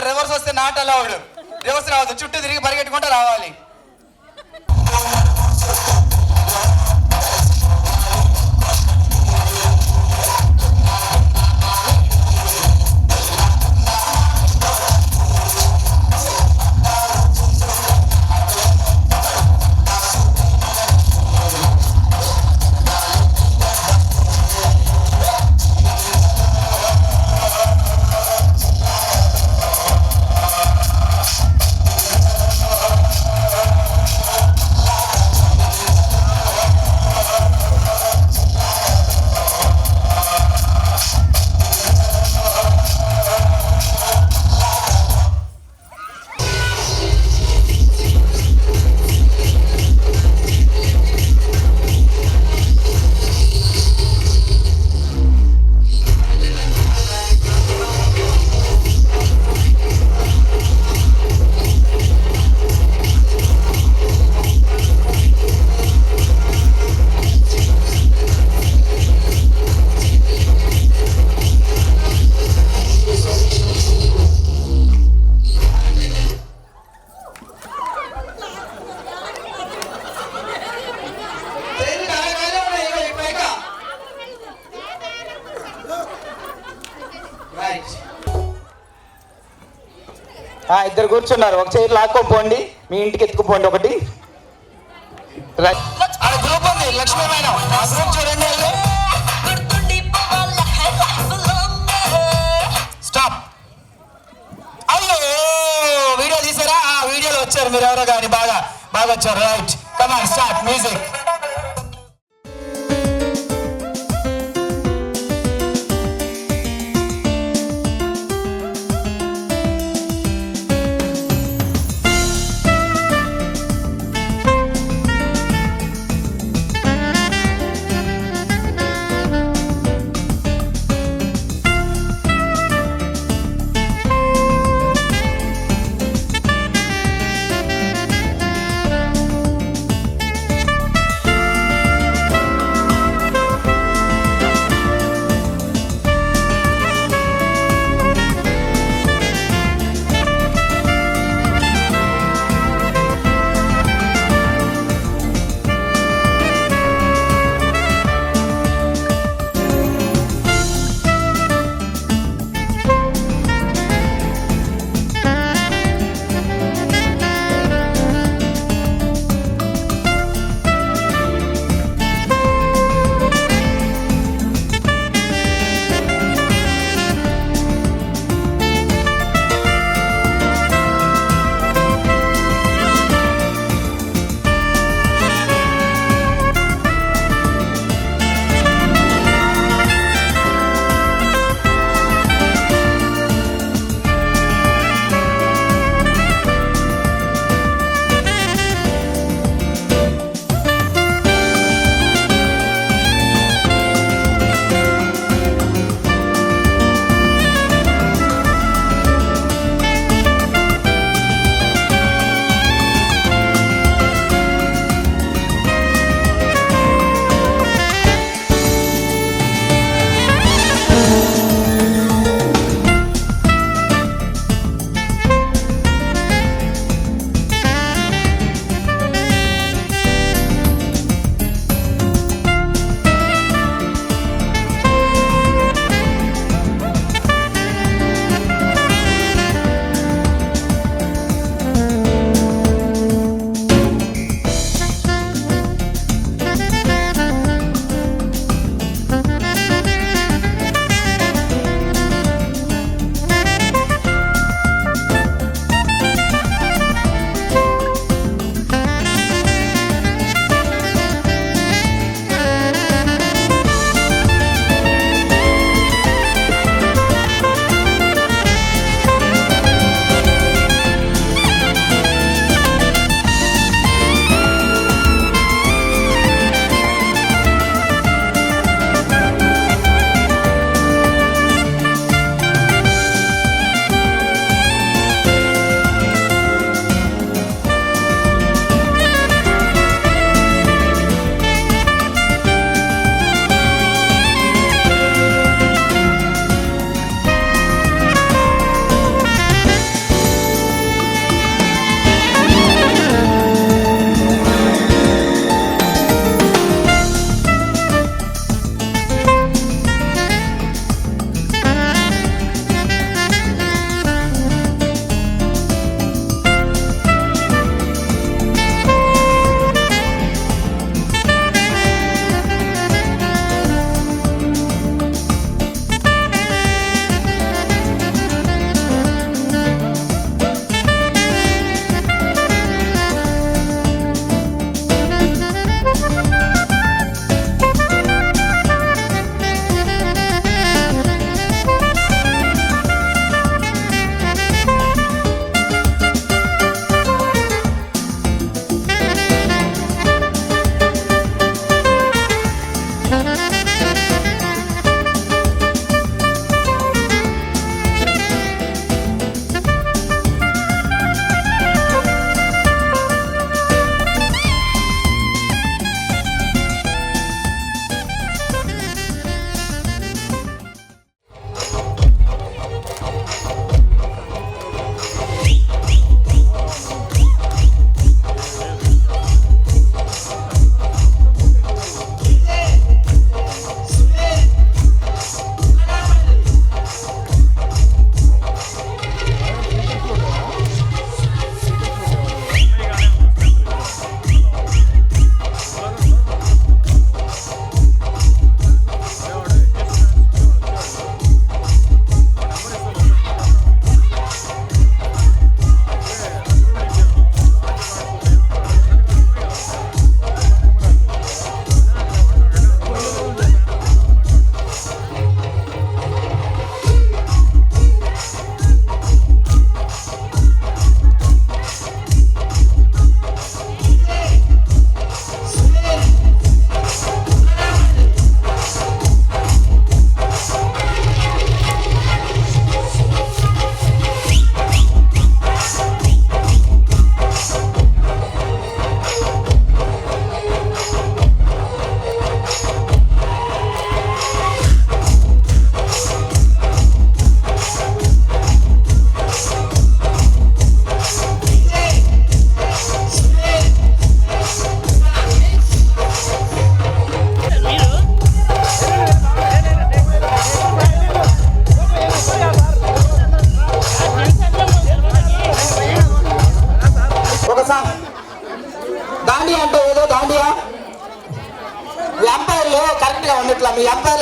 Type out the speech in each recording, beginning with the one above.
Reverse వస్తే not allowed. Reverse రావద్దు, చుట్టూ తిరిగి పరిగెట్టుకుంటూ రావాలి. ఇద్దరు కూర్చున్నారు, ఒక చైర్ లాక్కోపోండి, మీ ఇంటికి ఎత్తుకుపోండి. ఒకటి గ్రూప్ ఉంది, లక్ష్మీ మేడం, ఆ గ్రూప్ చూడండి. కానీ బాగా బాగా వచ్చారు. Right, come on start music.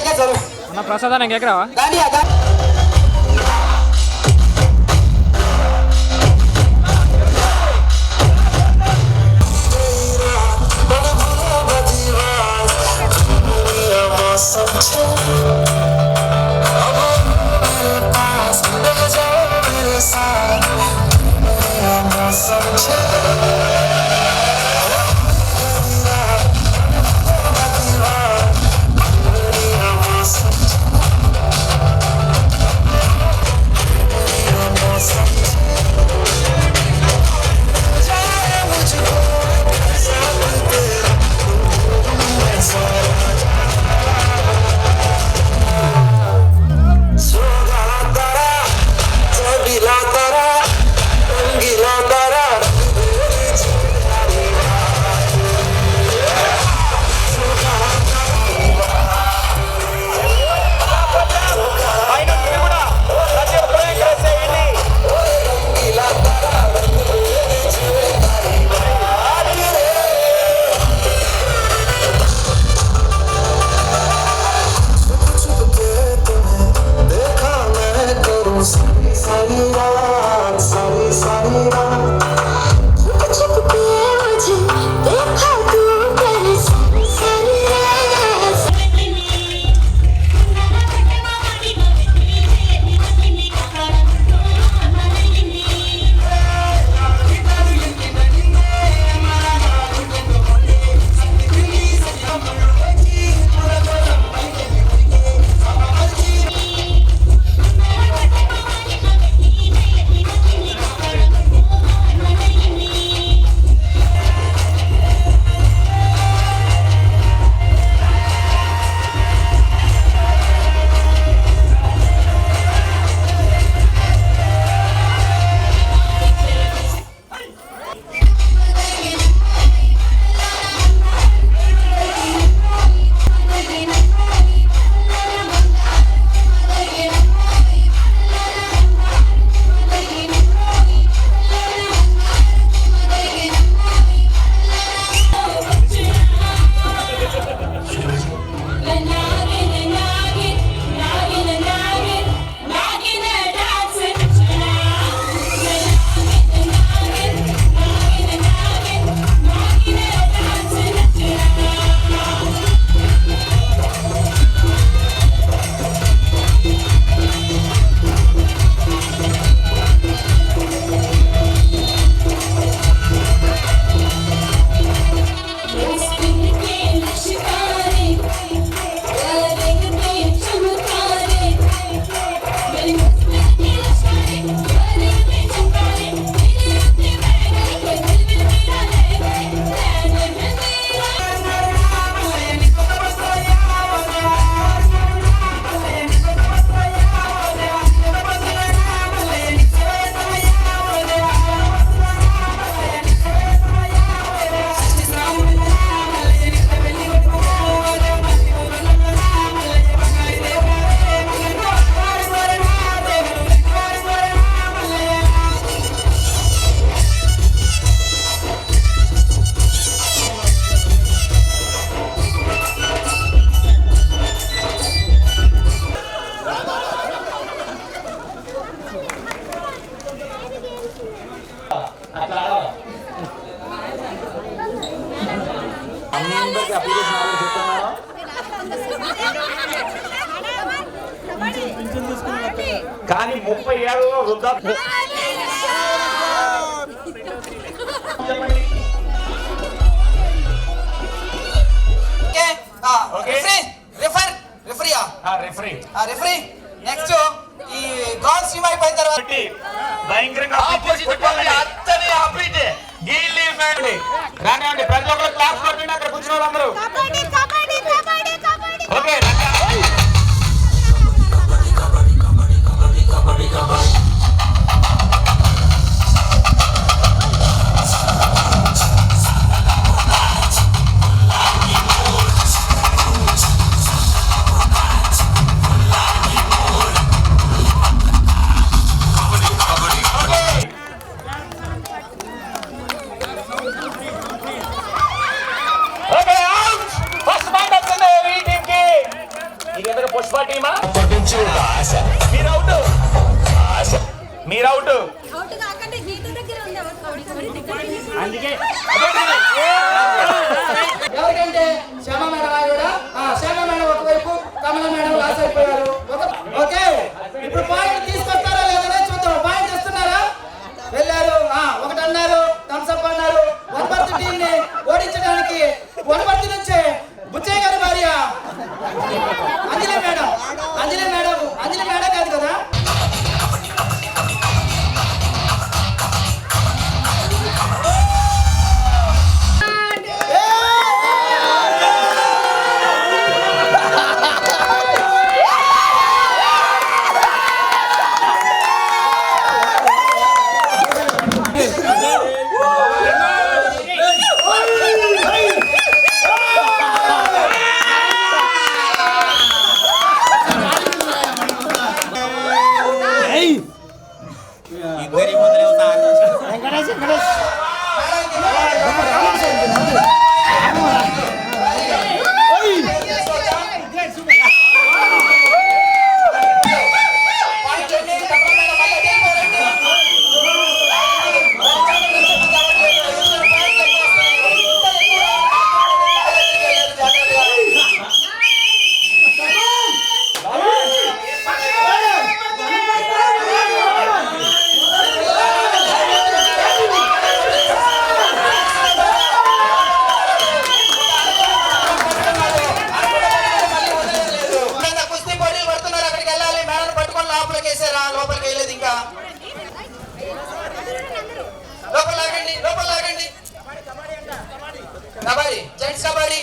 పిల్లలకే చదువు. అన్న ప్రసాదాన్ని కేకరావా? కానీ అదా అందరికీ అప్లికేషన్ ఆర్డర్ చెప్తున్నాను. కానీ 30 ఏళ్ళలో వృద్ధాప్య రిఫరీ నెక్స్ట్ ఈ గాల్ స్ట్రీమ్ అయిపోయిన తర్వాత భయంకరంగా రానివ్వండి ప్రతి ఒక్కరు క్లాస్ కొట్టండి అక్కడ కూర్చున్న వాళ్ళందరూ. ఓకే మీరు పుష్ప టీమా? అప్పటి నుంచి ఒక ఆశ. మీరు అవుట్. మీరు అవుట్. అందుకే ఎవరికంటే శ్యామ మేడం కూడా శ్యామ మేడం ఒకవైపు కమల మేడం లాస్ అయిపోయారు. ఓకే ఇప్పుడు పాయింట్ తీసుకొస్తారా లేదా చూద్దాం. పాయింట్ ఇస్తున్నారా? వెళ్ళారు. ఒకటి అన్నారు, థమ్స్ అప్ అన్నారు. వనపర్తి టీం ని ఓడించడానికి వనపర్తి నుంచి బుచ్చయ్య గారి భార్య అంజలి మేడం. అంజలి మేడం కాదు కదా. లోపలికి వెళ్ళలేదు. ఇంకా లోపల లాగండి. కబడ్డీ, జెంట్స్ కబడ్డీ.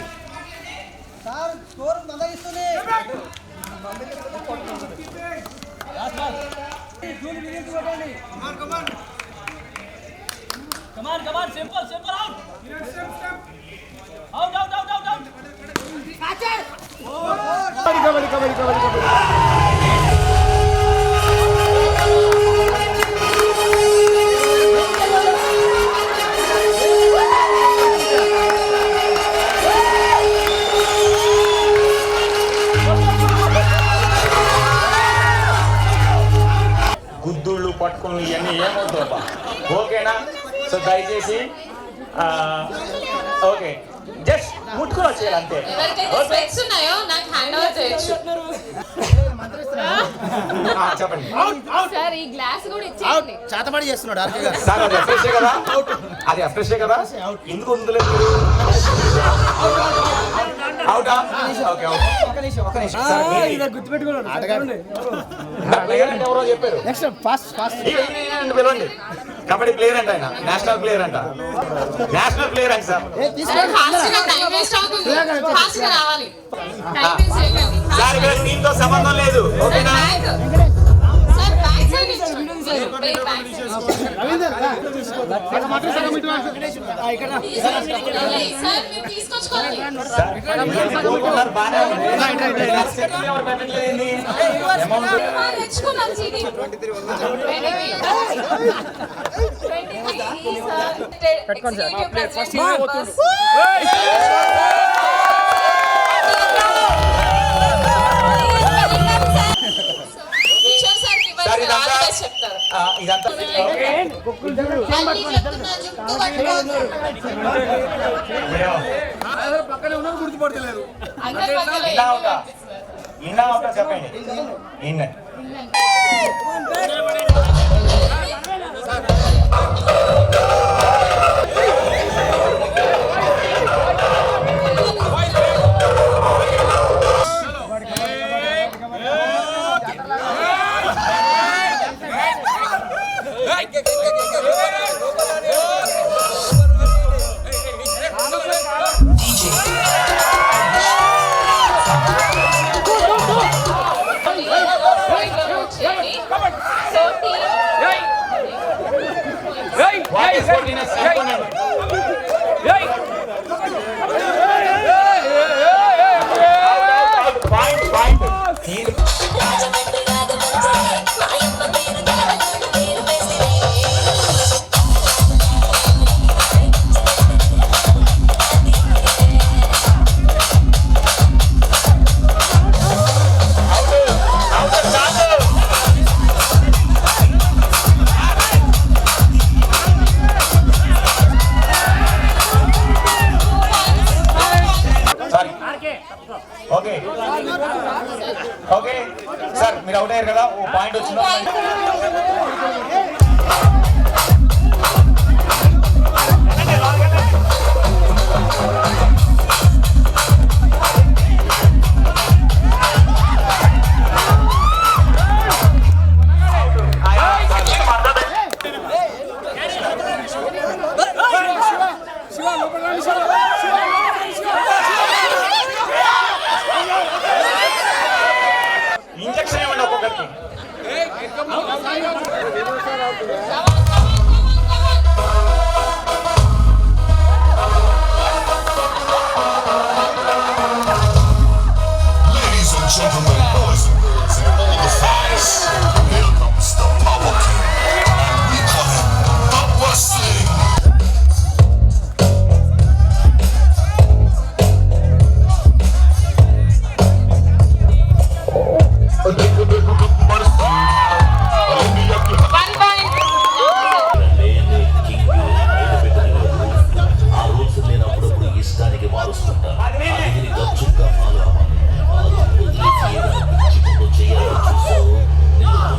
గుద్దుళ్ళు పట్టుకుని ఇవన్నీ ఏమవుతుందా? ఓకేనా? సో దయచేసి ఓకే, జస్ట్ ముట్టుకుని వచ్చేయాలి అంతే. చెప్పండి సార్, ఈ గ్లాస్ కూడా ఇచ్చేయండి. చేతబడి చేస్తున్నాడు ఆర్కే గారు. సార్ అది ఫ్రెష్ కదా, అది ఫ్రెష్ కదా, ఎందుకు వదులేదు? అవుటా? ఓకే ప్లేయర్ అంటే ఎవరో చెప్పారు. పిలవండి. కబడ్డీ ప్లేయర్ అంట ఆయన, నేషనల్ ప్లేయర్ అంట. నేషనల్ ప్లేయర్ అంట సార్. సార్ ఇక్కడ టీంతో సంబంధం లేదు. ఓకేనా? ఇదంతా పక్కనే ఉన్నా గుర్తుపడతలేరు. ఇన్నా అవుతా చెప్పండి. ఇన్న ఓకే సార్ మీరు అవుట్ అయ్యారు కదా ఓ పాయింట్ వచ్చిందా ఇంజక్షన్ ఇవ్వండి ఒక్కొక్కరికి Ladies and gentlemen, boys and girls, and all the fans, here comes the Power King, and we call him Power Singh. ఆ రూల్స్ నేను అప్పుడప్పుడు ఇష్టానికి మారుస్తుంటా అది గచ్చుగా ఫాలో అవ్వాలి వదిలేసి ఏదైనా పిచ్చి పనులు చేయాలని చూసావు నేను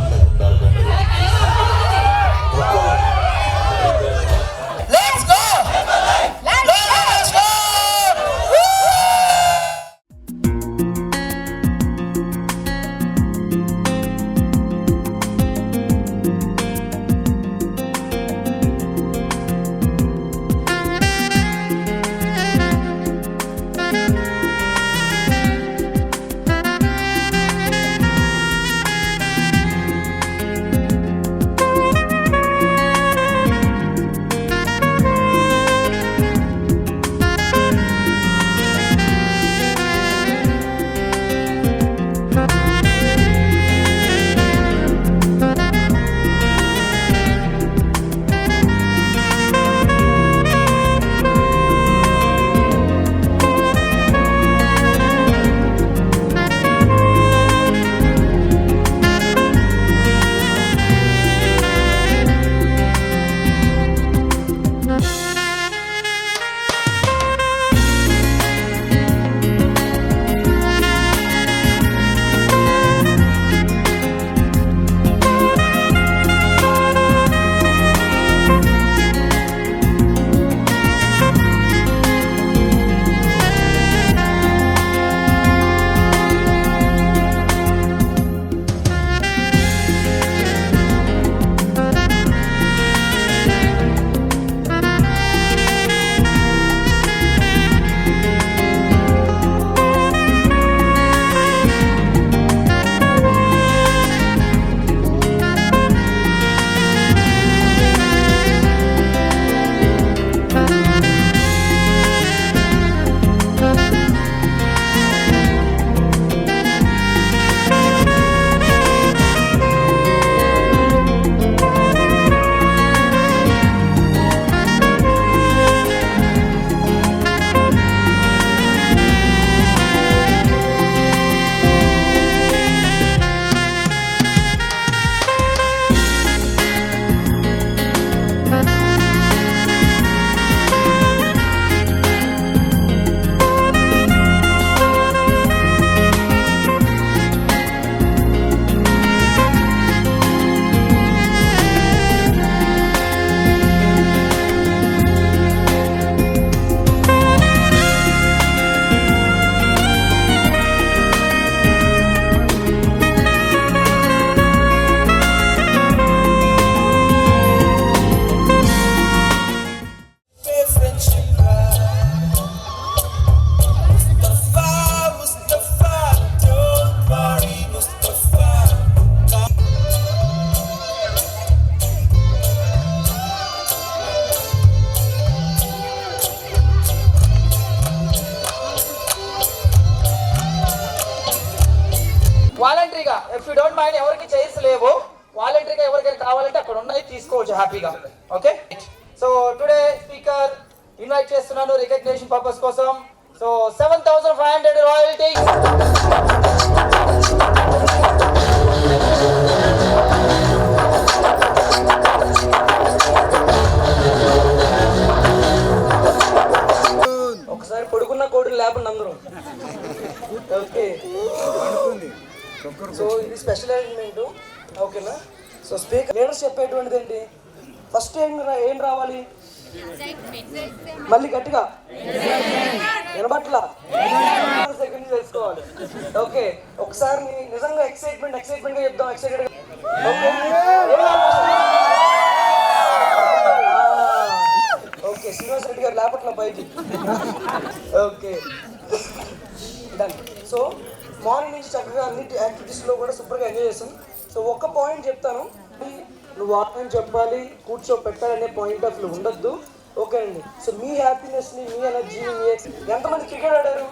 వాలంటరీగా ఇఫ్ యూ డోంట్ మైండ్ ఎవరికి చైర్స్ లేవు వాలంటరీగా ఎవరికైనా కావాలంటే అక్కడ ఉన్నాయి తీసుకోవచ్చు హ్యాపీగా okay so today speaker invite చేస్తున్నాను రికగ్నిషన్ పర్పస్ కోసం సో 7500 రాయల్టీ ఒకసారి పడుకున్న కోడి లేపండి అందరూ ఓకే సో ఇది స్పెషల్ అరేంజ్మెంట్, ఓకేనా. సో స్పీకర్ లీడర్స్ చెప్పేటువంటిది ఏంటి, ఫస్ట్ ఏం రావాలి, మళ్ళీ గట్టిగా వినబట్లా సెకండ్ తెలుసుకోవాలి. ఓకే, ఒకసారి నిజంగా ఎక్సైట్మెంట్ గా చెప్దాం. ఎక్సైటెడ్ ఓకే, శ్రీనివాస్ రెడ్డి గారు లేపట్ల బయట. Okay done. సో మార్నింగ్ నుంచి చక్కగా అన్ని యాక్టివిటీస్లో కూడా సూపర్గా ఎంజాయ్ చేస్తాం. సో ఒక్క పాయింట్ చెప్తాను, నువ్వు ఆటని చెప్పాలి, కూర్చోపెట్టాలనే పాయింట్ ఆఫ్ వ్యూ ఉండొద్దు, ఓకే అండి. సో మీ హ్యాపీనెస్ని, మీ ఎనర్జీని, ఎంతమంది క్రికెట్ ఆడారు?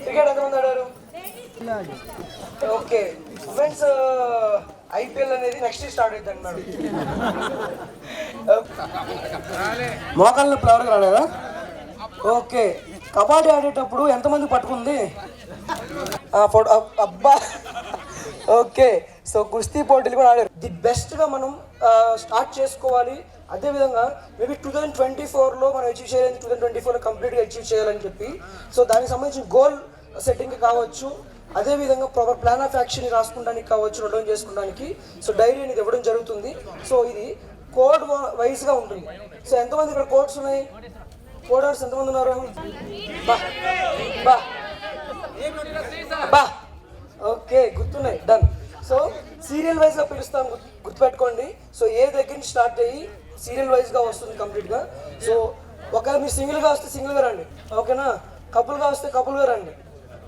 క్రికెట్ ఎంతమంది ఆడారు? ఓకే ఫ్రెండ్స్, ఐపీఎల్ అనేది నెక్స్ట్ స్టార్ట్ అవుతుంది అన్నాడు. మోకాళ్ళ నొప్పులు ఎవరికి రాలేదా? ఓకే, కబడ్డీ ఆడేటప్పుడు ఎంతమంది పట్టుకుంది? ఫోటో అబ్బా. ఓకే, సో కుస్తీ పోటీలు కూడా ఆడారు. ది బెస్ట్గా మనం స్టార్ట్ చేసుకోవాలి. అదేవిధంగా మేబీ 2024లో మనం అచీవ్ చేయాలని, 2024లో కంప్లీట్గా అచీవ్ చేయాలని చెప్పి, సో దానికి సంబంధించిన గోల్ సెట్టింగ్ కావచ్చు, అదేవిధంగా ప్రాపర్ ప్లాన్ ఆఫ్ యాక్షన్ రాసుకోవడానికి కావచ్చు, నోట్ డౌన్ చేసుకోవడానికి. సో డైరీ అనేది ఇవ్వడం జరుగుతుంది. సో ఇది కోడ్ వైజ్గా ఉంటుంది. సో ఎంతమంది ఇక్కడ కోడ్స్ ఉన్నాయి? కోడర్స్ ఎంతమంది ఉన్నారు? బా బా బా ఓకే, గుర్తున్నాయి, డన్. సో సీరియల్ వైజ్గా పిలుస్తాం, గుర్తుపెట్టుకోండి. సో ఏ దగ్గర నుంచి స్టార్ట్ అయ్యి సీరియల్ వైజ్గా వస్తుంది కంప్లీట్గా. సో ఒకవేళ మీరు సింగిల్గా వస్తే సింగిల్గా రండి, ఓకేనా. కపుల్గా వస్తే కపుల్గా రండి,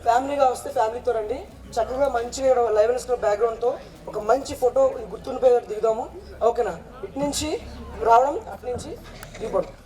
ఫ్యామిలీగా వస్తే ఫ్యామిలీతో రండి. చక్కగా మంచిగా లైవ్నెస్ బ్యాక్గ్రౌండ్తో ఒక మంచి ఫోటో గుర్తుండిపోయేటట్టు దిగుదాము, ఓకేనా. ఇటు నుంచి రావడం, అటు నుంచి దిగబడతాం.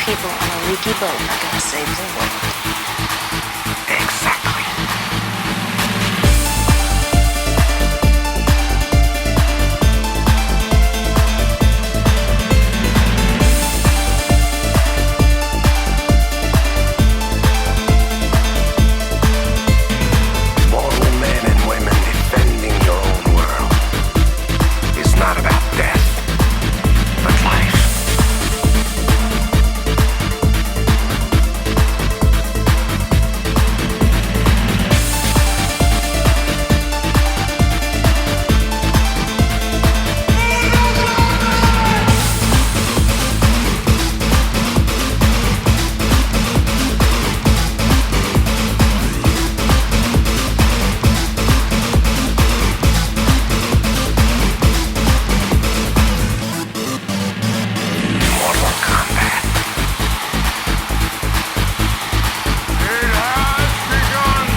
people on a leaky boat are gonna save the world. Exactly. Mortal men and women defending your own world is not about death, but life. Mortal Kombat. It has begun.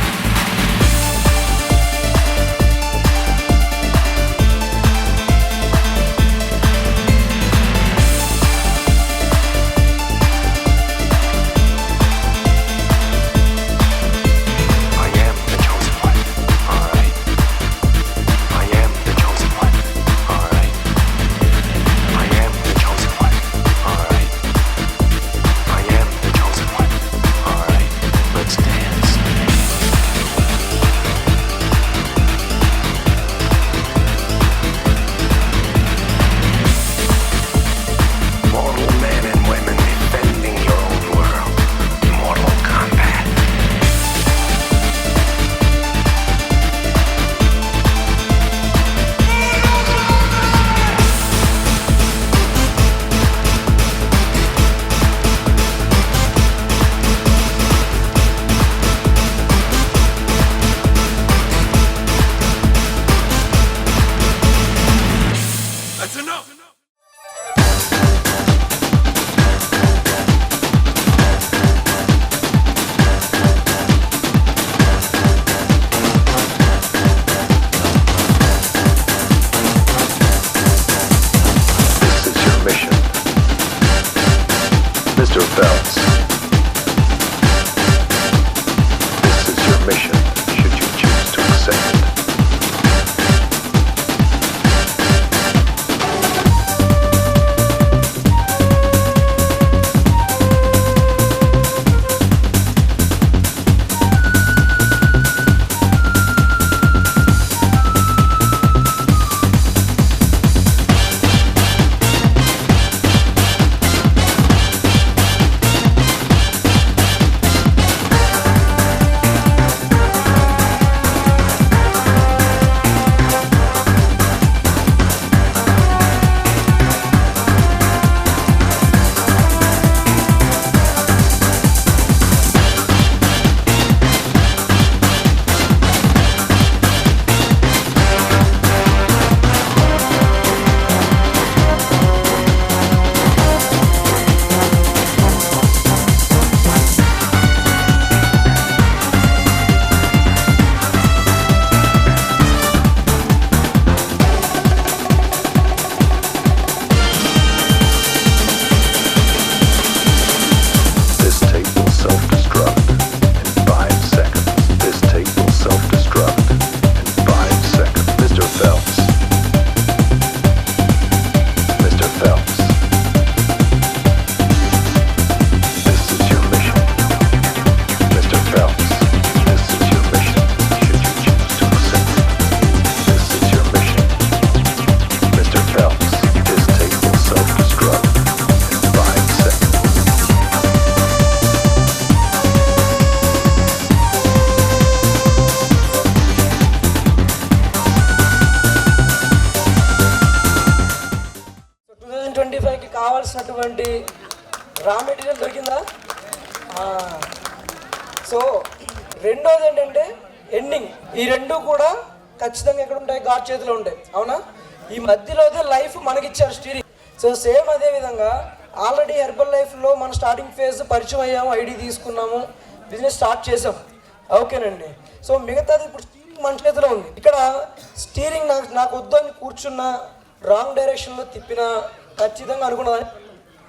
I am the chosen one. All right. I am the chosen one. All right. I am the chosen one. All right. I am the chosen one. All right. Let's dance. Mortal men and women defending your own world. Mortal Kombat. That's enough. This is your mission. Mr. Phelps. This is your mission, should you choose to accept it. This tape will self-destruct in 5 seconds. This tape will self-destruct in 5 seconds. Mr. Phelps. Mr. Phelps. This is your mission. Mr. Phelps. This is your mission, should you choose to accept it. This is your mission. Mr. Phelps. This tape will self-destruct in 5 seconds. So 2025కి కావాల్సినటువంటి raw material దొరికిందా? So రెండోది ఏంటంటే ending. ఈ రెండు కూడా ఖచ్చితంగా ఎక్కడ ఉంటాయి? గాడ్ చేతిలో ఉంటాయి, అవునా? ఈ మధ్యలోదే లైఫ్ మనకిచ్చారు స్టీరింగ్. సో సేమ్ అదే విధంగా ఆల్రెడీ హెర్బల్ లైఫ్లో మన స్టార్టింగ్ ఫేజ్ పరిచయం అయ్యాము, ఐడి తీసుకున్నాము, బిజినెస్ స్టార్ట్ చేసాం, ఓకేనండి. సో మిగతాది ఇప్పుడు స్టీరింగ్ మన చేతిలో ఉంది. ఇక్కడ స్టీరింగ్ నాకు వద్దు అని కూర్చున్న, రాంగ్ డైరెక్షన్లో తిప్పినా ఖచ్చితంగా అనుకున్నదాన్ని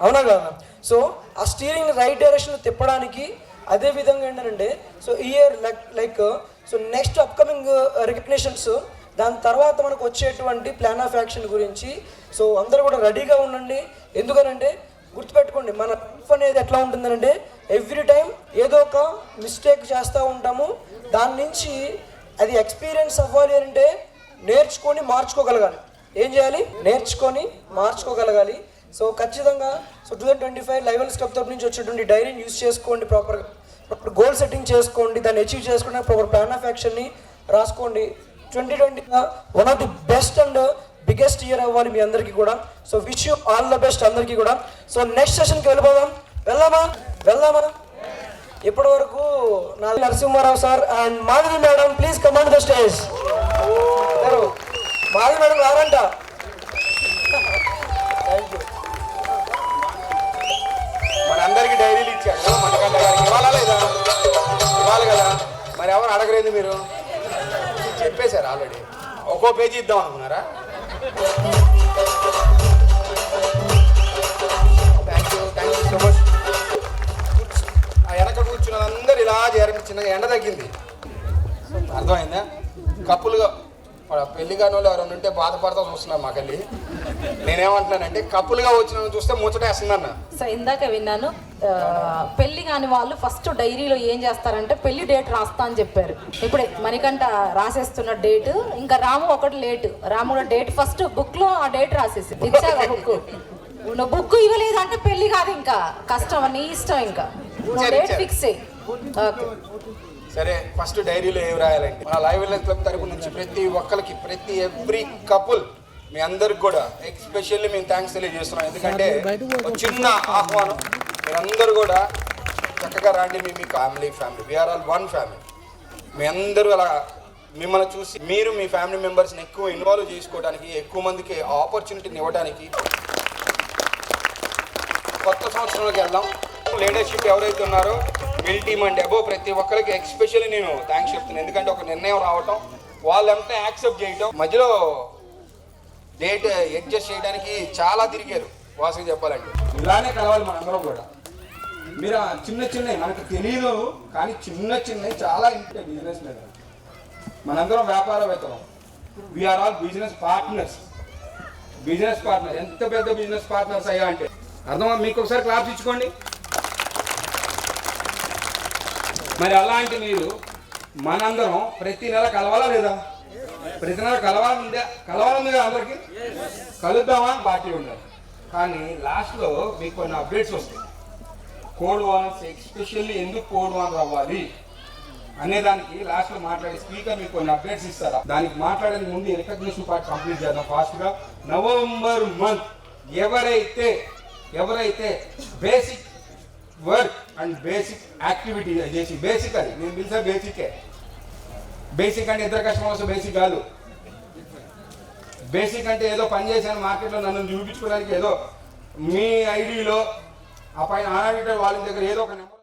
అవునా కదా? సో ఆ స్టీరింగ్ రైట్ డైరెక్షన్ తిప్పడానికి అదే విధంగా ఏంటంటే so year like so next upcoming recognitions, దాని తర్వాత మనకు వచ్చేటువంటి ప్లాన్ ఆఫ్ యాక్షన్ గురించి సో అందరూ కూడా రెడీగా ఉండండి. ఎందుకనంటే గుర్తుపెట్టుకోండి, మన లైఫ్ అనేది ఎట్లా ఉంటుందంటే ఎవ్రీ టైం ఏదో ఒక మిస్టేక్ చేస్తూ ఉంటాము. దాని నుంచి అది ఎక్స్పీరియన్స్ అవ్వాలి అంటే నేర్చుకొని మార్చుకోగలగాలి. ఏం చేయాలి? నేర్చుకొని మార్చుకోగలగాలి. సో ఖచ్చితంగా సో 2025 లైవెల్స్ క్లబ్ తరపు నుంచి వచ్చేటువంటి డైరీని యూజ్ చేసుకోండి, ప్రాపర్ గోల్ సెట్టింగ్ చేసుకోండి, దాన్ని అచీవ్ చేసుకోండి, ప్రాపర్ ప్లాన్ ఆఫ్ యాక్షన్ని రాసుకోండి. 2020 one of the best and biggest year అవ్వాలి మీ అందరికీ కూడా. So wish you all the best అందరికీ కూడా. సో నెక్స్ట్ సెషన్కి వెళ్ళిపోదాం. వెళ్దామా? ఇప్పటి వరకు Narasimharao sir and Madhavi madam please command the stage. Madhavi madam రారంట. Thank you. మనందరికీ డైరీలు ఇచ్చాడు మనకంట గారికి. ఇవ్వాలా లేదా? ఇవ్వాలి కదా. మరి ఎవరు అడగలేదు, మీరు చెప్పేశారు ఆల్రెడీ. ఒక్కో పేజీ ఇద్దాం అనుకున్నారా? Thank you so much. ఆ వెనక కూర్చున్న అందరు ఇలా చేరండి. చిన్నగా ఎండ తగ్గింది, అర్థమైందా? కప్పులుగా పెళ్లి కాని వాళ్ళు ఎవరైనా ఉంటే బాధపడతా చూస్తున్నారు మాకెళ్ళి. నేనేమంటున్నానంటే కప్పులుగా వచ్చిన చూస్తే ముచ్చటేస్తుందన్న. సో ఇందాక విన్నాను, పెళ్లి కాని వాళ్ళు ఫస్ట్ డైరీలో ఏం చేస్తారంటే పెళ్లి డేట్ రాస్తా అని చెప్పారు. ఇప్పుడే మణికంఠ రాసేస్తున్న డేట్, ఇంకా రాము ఒకటి లేటు. రాము కూడా డేట్ ఫస్ట్ బుక్ లో ఆ డేట్ రాసేసి ఇచ్చాక నువ్వు బుక్ ఇవ్వలేదు అంటే పెళ్లి కాదు, ఇంకా కష్టం, నీ ఇష్టం, ఇంకా డేట్ ఫిక్స్ అయ్యి. ఓకే సరే, ఫస్ట్ డైరీలో ఏమి రాయాలండి? మన లైవ్ విలేజ్ క్లబ్ తరపు నుంచి ప్రతి ఒక్కరికి, ప్రతి ఎవ్రీ కపుల్ మీ అందరికి కూడా ఎస్పెషల్లీ మేము థ్యాంక్స్ తెలియజేస్తున్నాం. ఎందుకంటే ఒక చిన్న ఆహ్వానం, మీరందరూ కూడా చక్కగా రండి. మీ family we are all one family. మీ అందరూ అలా మిమ్మల్ని చూసి మీరు మీ ఫ్యామిలీ మెంబర్స్ని ఎక్కువ ఇన్వాల్వ్ చేసుకోవడానికి, ఎక్కువ మందికి ఆపర్చునిటీని ఇవ్వడానికి కొత్త సంవత్సరంలోకి వెళ్దాం. లీడర్షిప్ ఎవరైతే ఉన్నారో మిల్ టీమ్ అండ్ అబో ప్రతి ఒక్కరికి ఎస్పెషల్లీ నేను థ్యాంక్స్ చెప్తున్నాను. ఎందుకంటే ఒక నిర్ణయం రావటం, వాళ్ళంతా యాక్సెప్ట్ చేయటం, మధ్యలో డేట్ అడ్జస్ట్ చేయడానికి చాలా తిరిగారు. వాసుగా చెప్పాలంటే ఇలానే కలవాలి మనందరం కూడా. మీరు చిన్నవి మనకు తెలియదు కానీ చిన్నవి చాలా ఇంపార్టెంట్ బిజినెస్ మీద. మనందరం వ్యాపారవేత్తలం. We are all business partners. ఎంత పెద్ద బిజినెస్ పార్ట్నర్స్ అయ్యా అంటే అర్థమా? మీకు ఒకసారి క్లాప్స్ ఇచ్చుకోండి. మరి అలాంటి మీరు మనందరం ప్రతి నెల కలవాలా లేదా? ప్రతి నెల కలవాలందిగా అందరికి కలుద్దామా? పార్టీ ఉండాలి. కానీ లాస్ట్లో మీకు కొన్ని అప్డేట్స్ వస్తాయి. కోడ్ 1 ఎస్పెషల్లీ ఎందుకు కోడ్ 1 రావాలి అనేదానికి లాస్ట్లో మాట్లాడే స్పీకర్ మీకు కొన్ని అప్డేట్స్ ఇస్తారా? దానికి మాట్లాడే ముందు రికగ్నిషన్ పార్ట్ కంప్లీట్ చేద్దాం ఫాస్ట్గా. నవంబర్ మంత్ ఎవరైతే basic work and basic activity చేసి, బేసిక్ అది నేను పిలిచే బేసికే. బేసిక్ అంటే ఇద్దరు కస్టమర్ వస్తే బేసిక్ కాదు. బేసిక్ అంటే ఏదో పని చేశాను మార్కెట్లో నన్ను చూపించుకోవడానికి, ఏదో మీ ఐడిలో ఆ పైన ఆడిటర్ వాళ్ళ దగ్గర ఏదో ఒక నెంబర్.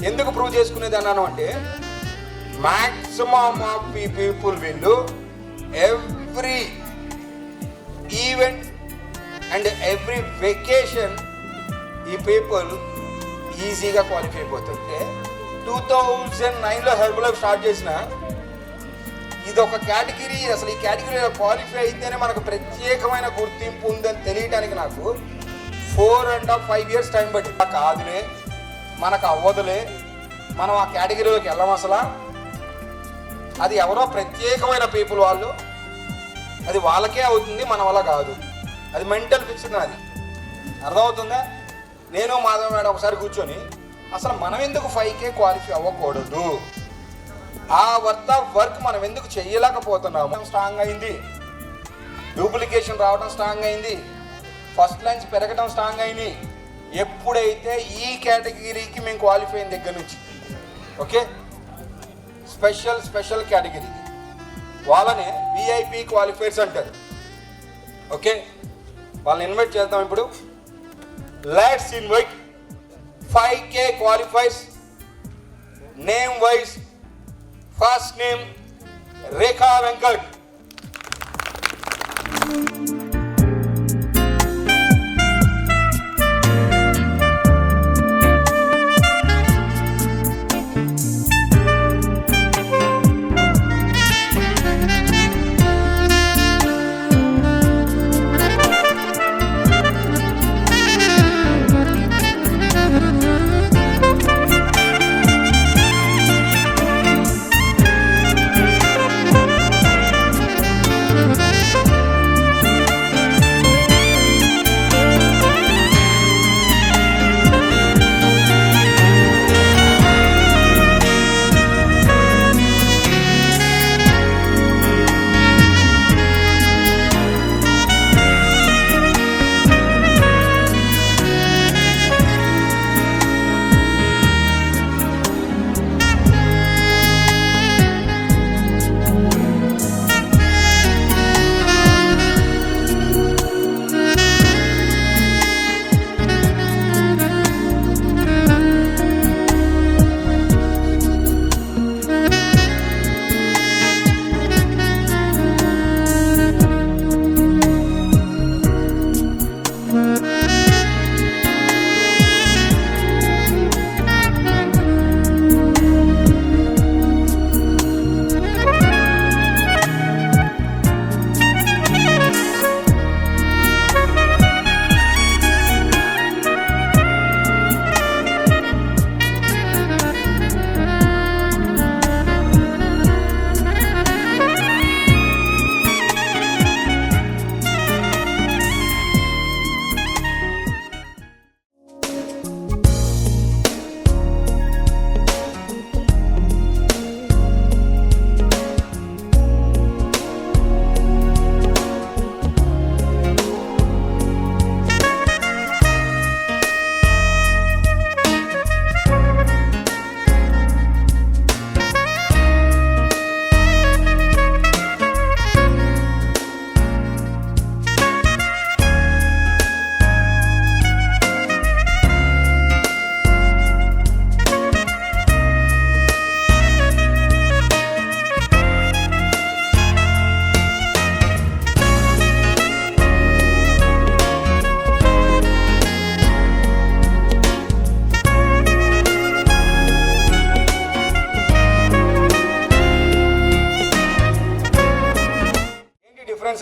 ఎందుకు ప్రూవ్ చేసుకునేది అన్నాను అంటే maximum of people will do every event and every vacation ఈ people ఈజీగా క్వాలిఫై అయిపోతుంటే 2009లో హెర్బల్ లైఫ్ స్టార్ట్ చేసిన ఇది ఒక కేటగిరీ. అసలు ఈ కేటగిరీలో క్వాలిఫై అయితేనే మనకు ప్రత్యేకమైన గుర్తింపు ఉందని తెలియటానికి నాకు 4.5 years టైం పట్టి కాదులే, మనకు అవ్వదులే, మనం ఆ కేటగిరీలోకి వెళ్ళం. అసలు అది ఎవరో ప్రత్యేకమైన పీపుల్ వాళ్ళు, అది వాళ్ళకే అవుతుంది, మన వల్ల కాదు. అది మెంటల్ ఫిక్షన్. అది అర్థమవుతుందా? నేను మాధవ్ మేడం ఒకసారి కూర్చొని అసలు మనం ఎందుకు 5K క్వాలిఫై అవ్వకూడదు, ఆ వర్క్ మనం ఎందుకు చేయలేకపోతున్నాము. స్ట్రాంగ్ అయింది, డూప్లికేషన్ రావడం స్ట్రాంగ్ అయింది, ఫస్ట్ లైన్స్ పెరగడం స్ట్రాంగ్ అయింది ఎప్పుడైతే ఈ కేటగిరీకి మేము క్వాలిఫై అయిన దగ్గర నుంచి. ఓకే, స్పెషల్ కేటగిరీ వాళ్ళనే విఐపి క్వాలిఫైర్స్ అంటారు. ఓకే, వాళ్ళని ఇన్వైట్ చేద్దాం ఇప్పుడు. Let's invite 5K qualifiers, name wise. First name Rekha Venkat.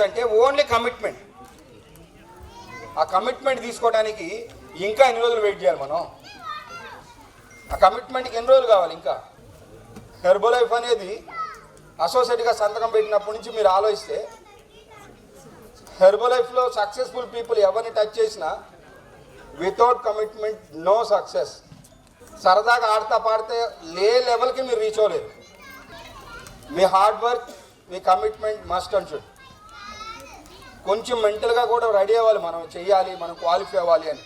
అంటే ఓన్లీ కమిట్మెంట్. ఆ కమిట్మెంట్ తీసుకోవడానికి ఇంకా ఎన్ని రోజులు వెయిట్ చేయాలి మనం? ఆ కమిట్మెంట్కి ఎన్ని రోజులు కావాలి? ఇంకా హెర్బల్ లైఫ్ అనేది అసోసియేట్గా సంతకం పెట్టినప్పటి నుంచి మీరు ఆలోచిస్తే హెర్బల్ లైఫ్లో సక్సెస్ఫుల్ పీపుల్ ఎవరిని టచ్ చేసినా వితౌట్ కమిట్మెంట్ నో సక్సెస్. సరదాగా ఆడతా పాడితే లెవెల్కి మీరు రీచ్ అవ్వలేరు. మీ హార్డ్ వర్క్, మీ కమిట్మెంట్ మస్ట్ అండ్ షుడ్. కొంచెం మెంటల్గా కూడా రెడీ అవ్వాలి, మనం చెయ్యాలి, మనం క్వాలిఫై అవ్వాలి అని.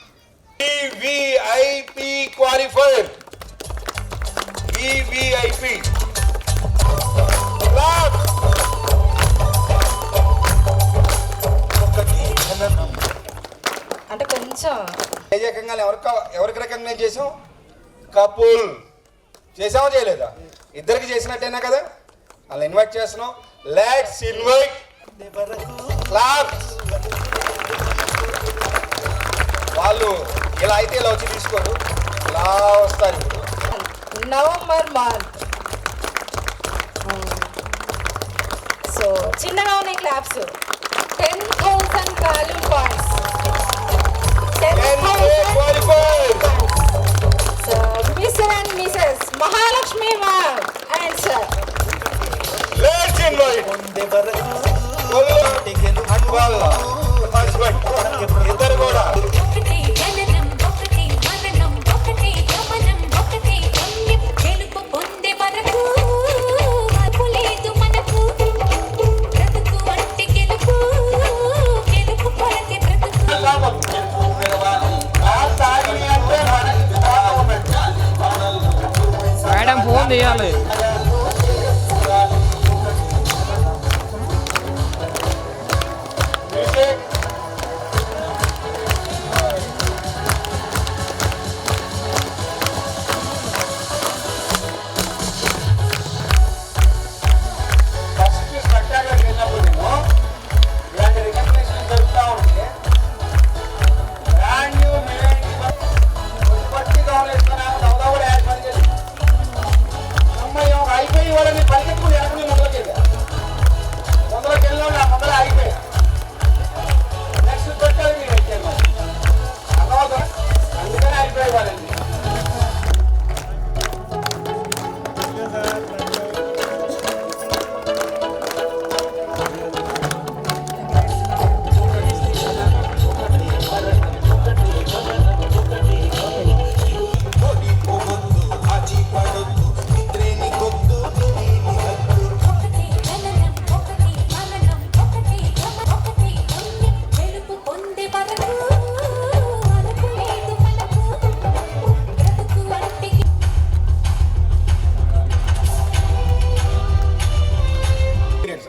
వివిఐపి క్వాలిఫైడ్, వివిఐపి అంటే కొంచెం ఏకంగా ఎవరికి రికగ్నైజ్ చేసాం? కపుల్ చేసామో చేయలేదా? ఇద్దరికి చేసినట్టేనా కదా? అలా ఇన్వైట్ చేస్తున్నాం. Let's invite claps. వాళ్ళు ఇలా అయితే ఇలా వచ్చి తీసుకోరు, ఇలా వస్తారు. ఇప్పుడు నవంబర్ మంత్. సో చిన్నగా ఉన్నాయి claps. 10,000 value points. 10,000 so mister and Mrs Mahalakshmi ma'am and sir. Let's invite ఇద్దరు కూడా మేడం ఫోన్ తీయాలి.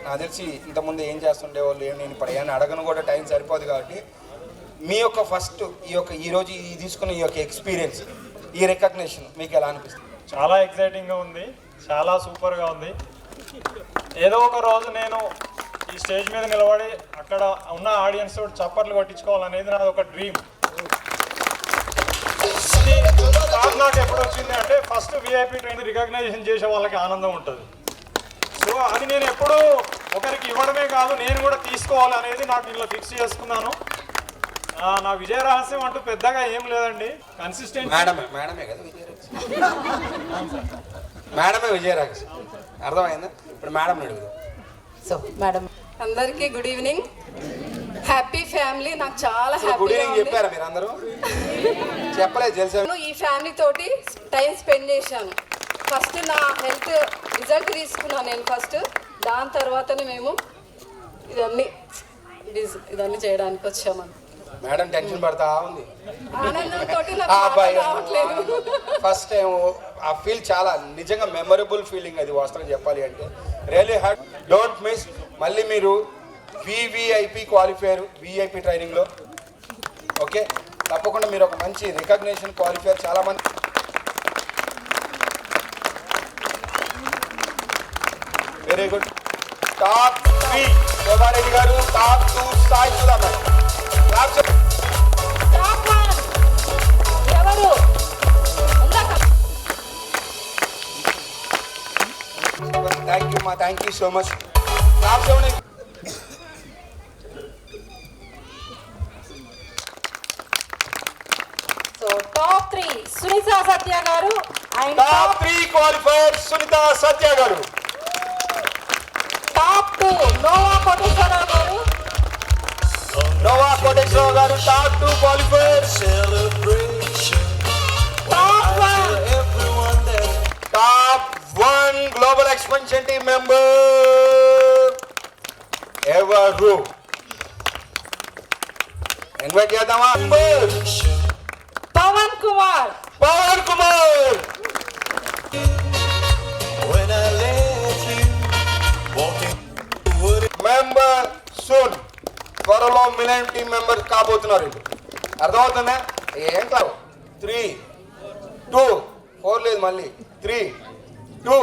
నాకు తెలిసి ఇంతకుముందు ఏం చేస్తుండేవాళ్ళు నేను ఇప్పుడు ఏమైనా అడగను కూడా టైం సరిపోదు కాబట్టి మీ యొక్క ఫస్ట్ ఈరోజు తీసుకున్న ఈ యొక్క ఎక్స్పీరియన్స్, ఈ రికగ్నిషన్ మీకు ఎలా అనిపిస్తుంది? చాలా ఎక్సైటింగ్గా ఉంది, చాలా సూపర్గా ఉంది. ఏదో ఒక రోజు నేను ఈ స్టేజ్ మీద నిలబడి అక్కడ ఉన్న ఆడియన్స్ తోటి చప్పట్లు కొట్టించుకోవాలనేది నాది ఒక డ్రీమ్. నాకు ఎప్పుడు వచ్చింది అంటే ఫస్ట్ విఐపి ట్రైన్ రికగ్నైజేషన్ చేసే వాళ్ళకి ఆనందం ఉంటుంది. సో అది నేను ఎప్పుడూ ఒకరికి ఇవ్వడమే కాదు, నేను కూడా తీసుకోవాలి అనేది నాకు ఇలా ఫిక్స్ చేసుకున్నాను. నా విజయ రహస్యం అంటూ పెద్దగా ఏం లేదండి, కన్సిస్టెంట్. మేడమే కదా మేడమే విజయ రహస్యం, అర్థమైందా? ఇప్పుడు మేడం అడుగుదాం. సో మేడం అందరికీ గుడ్ ఈవినింగ్. Happy family. నాకు చాలా గుడ్ హ్యాపీగా ఈవినింగ్ చెప్పారా మీరు అందరూ? చెప్పలేదు తెలుసా? ఈ ఫ్యామిలీ తోటి టైం స్పెండ్ చేశాను. ఫస్ట్ నా హెల్త్ రిజల్ట్ తీసుకున్నాను నేను ఫస్ట్, దాని తర్వాతనే మేము ఇదన్నీ చేయడానికి వచ్చామని. మేడం టెన్షన్ పడతా ఉంది. ఆనందంతో ఫస్ట్ టైం ఆ ఫీల్ చాలా నిజంగా మెమరబుల్ ఫీలింగ్ అది, వాస్తవంగా చెప్పాలి అంటే రియలీ హార్డ్. Don't miss. మళ్ళీ మీరు వివిఐపి క్వాలిఫైయర్ విఐపి ట్రైనింగ్లో ఓకే, తప్పకుండా మీరు ఒక మంచి రికగ్నిషన్ క్వాలిఫైయర్. చాలామంది వెరీ గుడ్. టాప్ 3 శోభారెడ్డి గారు, టాప్ 2 సాయి సుధా మేడం. ఎవరు థ్యాంక్ యూ మా, thank you so much. So top 3 Sunitha Satya గారు and top 3 qualifier Sunitha Satya గారు. టాప్ 2 నోవా కోటేశ్వరరావు గారు. నోవా కోటేశ్వరరావు గారు top 2 qualifier. Top 1 global expansion team member ఎవరు? ఇన్వైట్ చేద్దామా? పవన్ కుమార్. పవన్ కుమార్. మెంబర్ సూన్, త్వరలో మిలియన్ టీమ్ మెంబర్ కాబోతున్నారు. ఇది అర్థమవుతుందా? ఏం కాదు. 3, 2, 4 లేదు, మళ్ళీ 3, 2,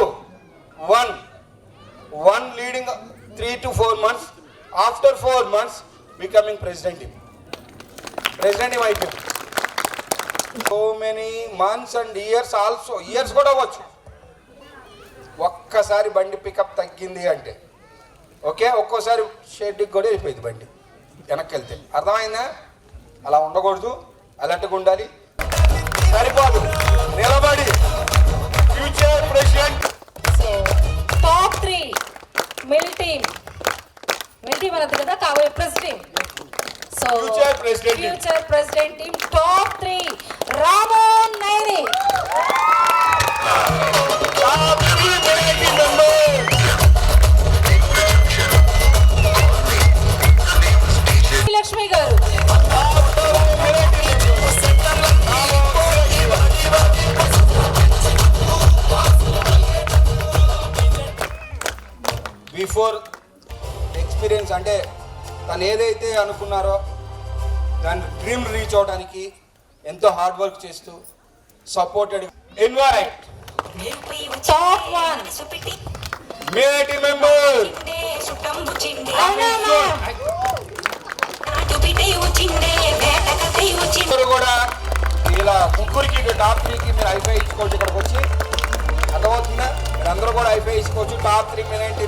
1 leading 3 to 4 months. After 4 months becoming president team. President team అయిపోయింది. So many months and years also, years కూడా అవ్వచ్చు. ఒక్కసారి బండి పికప్ తగ్గింది అంటే ఓకే, ఒక్కోసారి షెడ్కి కూడా వెళ్ళిపోయింది బండి వెనక్కి వెళ్తే. అర్థమైందా? అలా ఉండకూడదు, అలర్ట్గా ఉండాలి. సరిపోదు, నిలబడి future president. So top 3 mil team అన్నది కదా కాబోయే president. So future president team top 3 Ramu Naini, Lakshmi garu, before experience అంటే తను ఏదైతే అనుకున్నారో దాని డ్రీమ్ రీచ్ అవడానికి ఎంతో హార్డ్ వర్క్ చేస్తూ సపోర్టెడ్ ఇన్వైట్ టాప్ 1 మీటి మెంబర్ కూడా ఇలా ముగ్గురికి టాప్ 3కి మీరు ఐఫై ఇచ్చుకోవచ్చు. ఇక్కడికి వచ్చి అర్థమవుతుందా? మీరు అందరూ కూడా ఐఫై ఇచ్చుకోవచ్చు. టాప్ 3 మీటి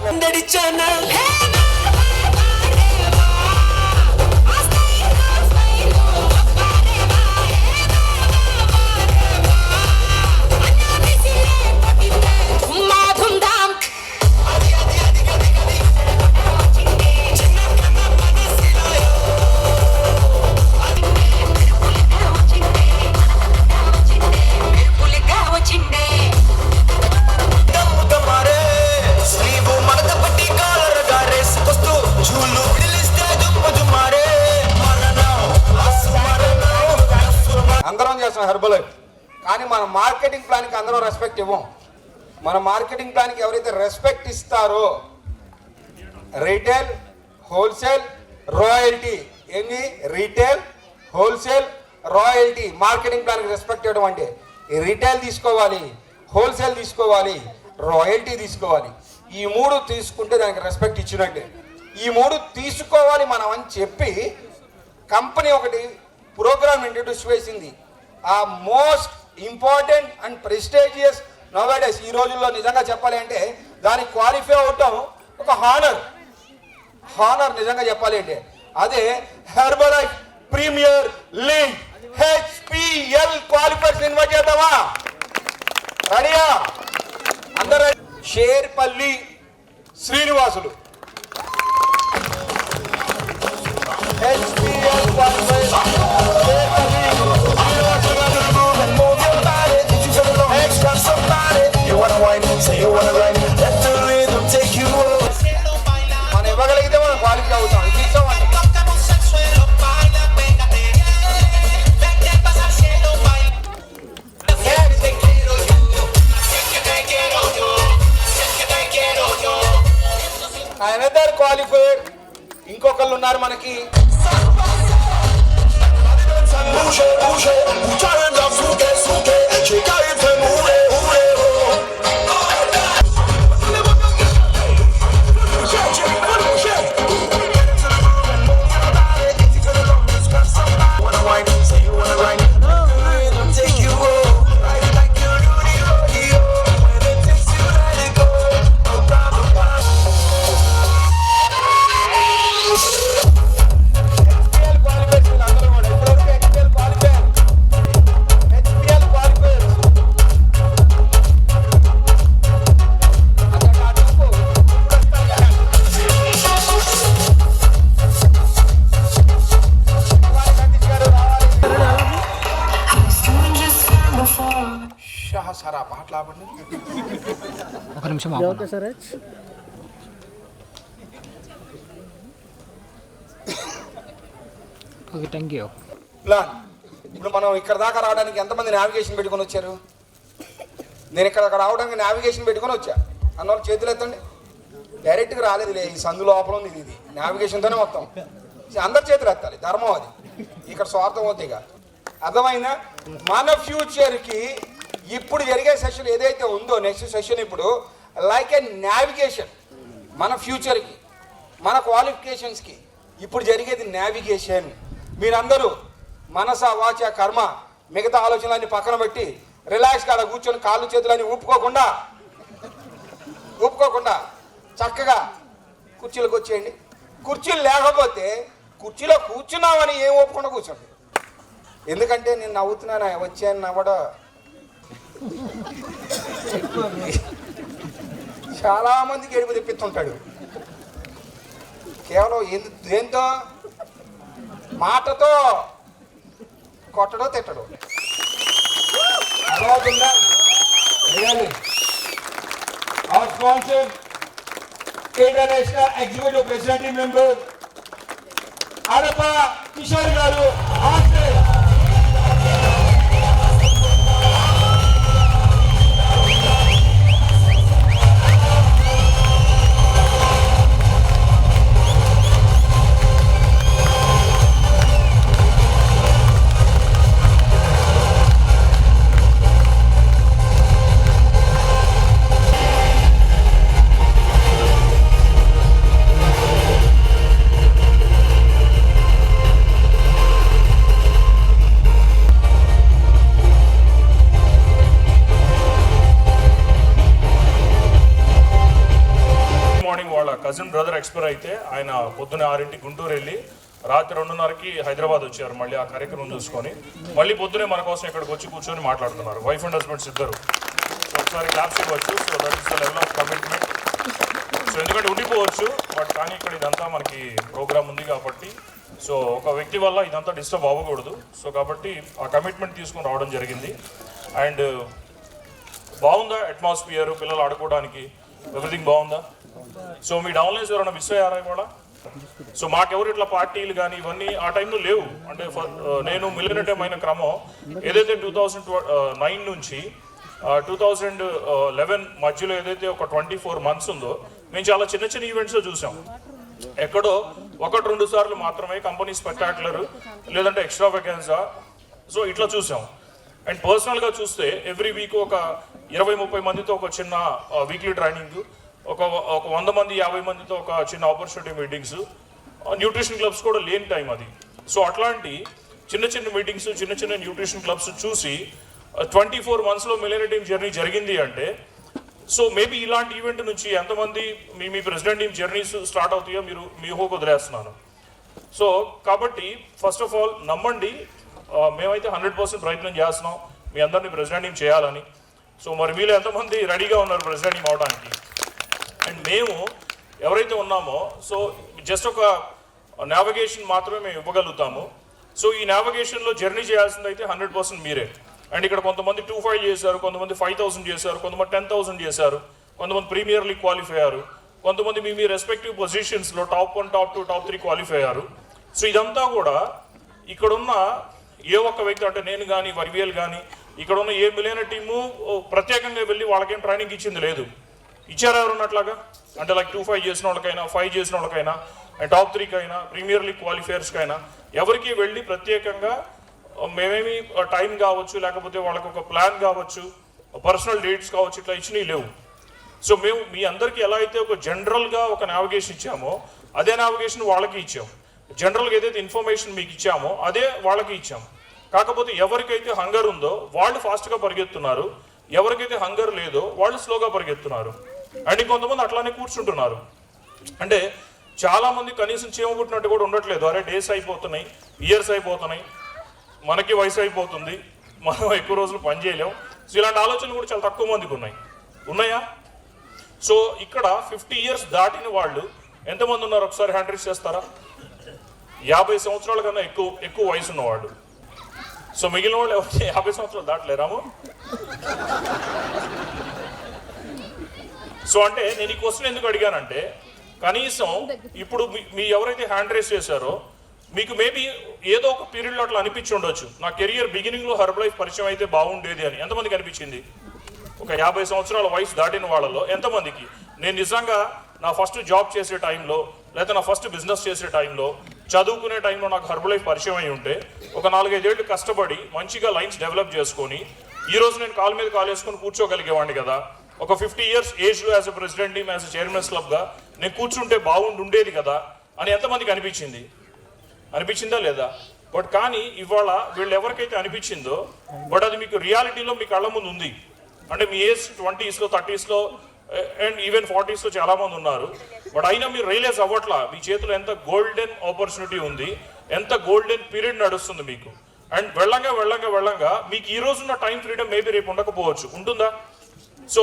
అందరం చేస్తున్నాం హెర్బల్ లైఫ్. కానీ మన మార్కెటింగ్ ప్లాన్కి అందరూ రెస్పెక్ట్ ఇవ్వం. మన మార్కెటింగ్ ప్లాన్కి ఎవరైతే రెస్పెక్ట్ ఇస్తారో రీటైల్, హోల్సేల్, రాయల్టీ, ఏంటి రీటైల్, హోల్సేల్, రాయల్టీ, మార్కెటింగ్ ప్లాన్కి రెస్పెక్ట్ ఇవ్వడం అంటే ఈ రీటైల్ తీసుకోవాలి, హోల్సేల్ తీసుకోవాలి, రాయల్టీ తీసుకోవాలి. ఈ 3 తీసుకుంటే దానికి రెస్పెక్ట్ ఇచ్చినట్టే. ఈ 3 తీసుకోవాలి మనం అని చెప్పి కంపెనీ ఒకటి ప్రోగ్రామ్ ఇంట్రడ్యూస్ చేసింది. ఆ most important and prestigious nowadays ఈ రోజుల్లో నిజంగా చెప్పాలి అంటే దానికి క్వాలిఫై అవటం ఒక హానర్ నిజంగా చెప్పాలి అంటే అదే Herbalife premier league HPL qualifiers invite చేద్దామా? రెడీయా అందరూ? Sherpalli Srinivasulu HPL qualifiers. మనం ఇవ్వగలిగితే మనం క్వాలిఫై అవుతాం. తీసుకోమండి. అనదర్ క్వాలిఫైర్ ఇంకొకళ్ళు ఉన్నారు మనకి. సార్ ఆ పాటలు ఆపండి. ఒక నిమిషం ఓకే, థ్యాంక్ యూ. ప్లాన్ ఇప్పుడు మనం ఇక్కడ దాకా రావడానికి ఎంతమంది నావిగేషన్ పెట్టుకొని వచ్చారు? నేను ఇక్కడ రావడానికి నావిగేషన్ పెట్టుకొని వచ్చా అన్నోళ్ళు చేతులు ఎత్తండి. డైరెక్ట్గా రాలేదులే, ఈ సందు లోపల ఉంది ఇది నావిగేషన్తోనే మొత్తం. అందరు చేతులు ఎత్తాలి, ధర్మం అది. ఇక్కడ స్వార్థం అవుతాయిగా. అర్థమైందా? మన ఫ్యూచర్కి ఇప్పుడు జరిగే సెషన్ ఏదైతే ఉందో నెక్స్ట్ సెషన్ ఇప్పుడు లైక్ ఏ నావిగేషన్. మన ఫ్యూచర్కి మన క్వాలిఫికేషన్స్కి ఇప్పుడు జరిగేది నావిగేషన్. మీరందరూ మనస వాచ కర్మ మిగతా ఆలోచనలన్నీ పక్కన పెట్టి రిలాక్స్గా అలా కూర్చొని కాళ్ళు చేతులన్నీ ఊపుకోకుండా చక్కగా కుర్చీలకు వచ్చేయండి. కుర్చీలు లేకపోతే కుర్చీలో కూర్చున్నామని ఏం ఒప్పుకుండా కూర్చోండి. ఎందుకంటే నేను నవ్వుతున్నాను, వచ్చాను నవ్వడం చాలామందికి ఏడుపు తెప్పిస్తుంటాడు. కేవలం దేంతో? మాటతో కొట్టడో తిట్టడో. అర్థమవుతుందా? Our sponsor, International Executive President Member, Adapa Kishore Garu, Australia. Cousin brother expire అయితే ఆయన పొద్దున్న 6 గుంటూరు వెళ్ళి రాత్రి 2:30కి హైదరాబాద్ వచ్చారు. మళ్ళీ ఆ కార్యక్రమం చూసుకొని మళ్ళీ పొద్దునే మన కోసం ఇక్కడికి వచ్చి కూర్చొని మాట్లాడుతున్నారు. వైఫ్ అండ్ హస్బెండ్స్ ఇద్దరు. సో ఒకసారి క్లాప్స్ ఇవ్వచ్చు. So that is the level of commitment. So ఎందుకంటే ఉండిపోవచ్చు, బట్ కానీ ఇక్కడ ఇదంతా మనకి ప్రోగ్రామ్ ఉంది కాబట్టి సో ఒక వ్యక్తి వల్ల ఇదంతా డిస్టర్బ్ అవ్వకూడదు. సో కాబట్టి ఆ కమిట్మెంట్ తీసుకొని రావడం జరిగింది. అండ్ బాగుందా అట్మాస్ఫియర్, పిల్లలు ఆడుకోవడానికి ఎవ్రీథింగ్ బాగుందా? సో మీ డౌన్లైన్స్ ఎవరైనా మిస్ అయ్యారా కూడా? సో మాకెవరు ఇట్లా పార్టీలు కానీ ఇవన్నీ ఆ టైంలో లేవు. అంటే నేను మిలియనటం అయిన క్రమం ఏదైతే 2009 నుంచి 2011 మధ్యలో ఏదైతే ఒక 24 months ఉందో మేము చాలా చిన్న చిన్న ఈవెంట్స్ చూసాం. ఎక్కడో 1-2 సార్లు మాత్రమే కంపెనీ స్పెక్టాక్యులర్ లేదంటే ఎక్స్ట్రావెగెన్సా సో ఇట్లా చూసాం. అండ్ పర్సనల్గా చూస్తే ఎవ్రీ వీక్ ఒక 20-30 మందితో ఒక చిన్న వీక్లీ ట్రైనింగ్, ఒక 100 మంది 50 మందితో ఒక చిన్న ఆపర్చునిటీ మీటింగ్స్, న్యూట్రిషన్ క్లబ్స్ కూడా లేని టైం అది. సో అట్లాంటి చిన్న చిన్న మీటింగ్స్, చిన్న చిన్న న్యూట్రిషన్ క్లబ్స్ చూసి 24 monthsలో మిలియనర్ టీమ్ జర్నీ జరిగింది అంటే సో మేబీ ఇలాంటి ఈవెంట్ నుంచి ఎంతమంది మీ ప్రెసిడెంట్ టీమ్ జర్నీస్ స్టార్ట్ అవుతాయో మీరు మీ ఊహకు వదిలేస్తున్నాను. సో కాబట్టి ఫస్ట్ ఆఫ్ ఆల్ నమ్మండి, మేమైతే 100% ప్రయత్నం చేస్తున్నాం మీ అందరినీ ప్రెసిడెంట్ టీమ్ చేయాలని. సో మరి వీళ్ళు ఎంతమంది రెడీగా ఉన్నారు ప్రెసిడెంట్ టీమ్ అవడానికి? అండ్ మేము ఎవరైతే ఉన్నామో సో జస్ట్ ఒక నావిగేషన్ మాత్రమే మేము ఇవ్వగలుగుతాము. సో ఈ నావిగేషన్లో జర్నీ చేయాల్సింది అయితే 100% మీరే. అండ్ ఇక్కడ కొంతమంది 2,500 చేశారు, కొంతమంది 5,000 చేశారు, కొంతమంది 10,000 చేశారు, కొంతమంది ప్రీమియర్ లీగ్ క్వాలిఫై అయ్యారు, కొంతమంది మీ రెస్పెక్టివ్ పొజిషన్స్లో టాప్ 1, టాప్ 2, టాప్ 3 క్వాలిఫై అయ్యారు. సో ఇదంతా కూడా ఇక్కడున్న ఏ ఒక్క వ్యక్తి అంటే నేను కానీ వర్విఎల్ కానీ ఇక్కడ ఉన్న ఏ మిలియనర్ టీము ప్రత్యేకంగా వెళ్ళి వాళ్ళకేం ట్రైనింగ్ ఇచ్చింది లేదు. ఇచ్చారా ఎవరున్నట్లాగా? అంటే లైక్ 2-5 చేసిన వాళ్ళకైనా, 5 చేసిన వాళ్ళకైనా, అండ్ టాప్ 3కి అయినా, ప్రీమియర్ లీగ్ క్వాలిఫైయర్స్కి అయినా ఎవరికి వెళ్ళి ప్రత్యేకంగా మేమేమి టైం కావచ్చు, లేకపోతే వాళ్ళకి ఒక ప్లాన్ కావచ్చు, పర్సనల్ డేట్స్ కావచ్చు, ఇట్లా ఇచ్చినవి లేవు. సో మేము మీ అందరికీ ఎలా అయితే ఒక జనరల్గా ఒక నావిగేషన్ ఇచ్చామో అదే నావిగేషన్ వాళ్ళకి ఇచ్చాము. జనరల్గా ఏదైతే ఇన్ఫర్మేషన్ మీకు ఇచ్చామో అదే వాళ్ళకి ఇచ్చాము. కాకపోతే ఎవరికైతే హంగర్ ఉందో వాళ్ళు ఫాస్ట్గా పరిగెత్తున్నారు, ఎవరికైతే హంగర్ లేదో వాళ్ళు స్లోగా పరిగెత్తున్నారు. అండ్ ఇంకొంతమంది అట్లానే కూర్చుంటున్నారు. అంటే చాలామంది కనీసం చీమగుట్టినట్టు కూడా ఉండట్లేదు. అరే డేస్ అయిపోతున్నాయి, ఇయర్స్ అయిపోతున్నాయి, మనకి వయసు అయిపోతుంది, మనం ఎక్కువ రోజులు పని చేయలేం. సో ఇలాంటి ఆలోచనలు కూడా చాలా తక్కువ మందికి ఉన్నాయా? సో ఇక్కడ 50 years దాటిన వాళ్ళు ఎంతమంది ఉన్నారు ఒకసారి హ్యాండ్ రైజ్ చేస్తారా? 50 సంవత్సరాల కన్నా ఎక్కువ వయసు ఉన్నవాళ్ళు. సో మిగిలిన వాళ్ళు ఎవరికి 50 సంవత్సరాలు దాటలేరాము? సో అంటే నేను ఈ క్వశ్చన్ ఎందుకు అడిగానంటే కనీసం ఇప్పుడు మీ ఎవరైతే హ్యాండ్ రైజ్ చేశారో మీకు మేబీ ఏదో ఒక పీరియడ్లో అట్లా అనిపించి ఉండొచ్చు, నా కెరియర్ బిగినింగ్లో హెర్బ్ లైఫ్ పరిచయం అయితే బాగుండేది అని. ఎంతమందికి అనిపించింది? ఒక 50 సంవత్సరాల వయసు దాటిన వాళ్ళలో ఎంతమందికి? నేను నిజంగా నా ఫస్ట్ జాబ్ చేసే టైంలో లేదా నా ఫస్ట్ బిజినెస్ చేసే టైంలో చదువుకునే టైంలో నాకు హెర్బ్ లైఫ్ పరిచయం అయి ఉంటే ఒక 4-5 ఏళ్ళు కష్టపడి మంచిగా లైన్స్ డెవలప్ చేసుకొని ఈరోజు నేను కాలు మీద కాలు వేసుకొని కూర్చోగలిగేవాడిని కదా. ఒక 50 years ఏజ్లో as a president team, as a chairman's క్లబ్గా నేను కూర్చుంటే బాగుండేది కదా అని ఎంతమందికి అనిపించిందా లేదా? బట్ కానీ ఇవాళ వీళ్ళు ఎవరికైతే అనిపించిందో బట్ అది మీకు రియాలిటీలో మీ కళ్ళ ముందు ఉంది. అంటే మీ ఏజ్ 20sలో 30sలో అండ్ ఈవెన్ 40sలో చాలా మంది ఉన్నారు. బట్ అయినా మీరు రియలైజ్ అవ్వట్లా మీ చేతిలో ఎంత గోల్డెన్ ఆపర్చునిటీ ఉంది, ఎంత గోల్డెన్ పీరియడ్ నడుస్తుంది మీకు. అండ్ వెళ్ళంగా మీకు ఈ రోజున్న టైం ఫ్రీడమ్ మేబీ రేపు ఉండకపోవచ్చు, ఉంటుందా? సో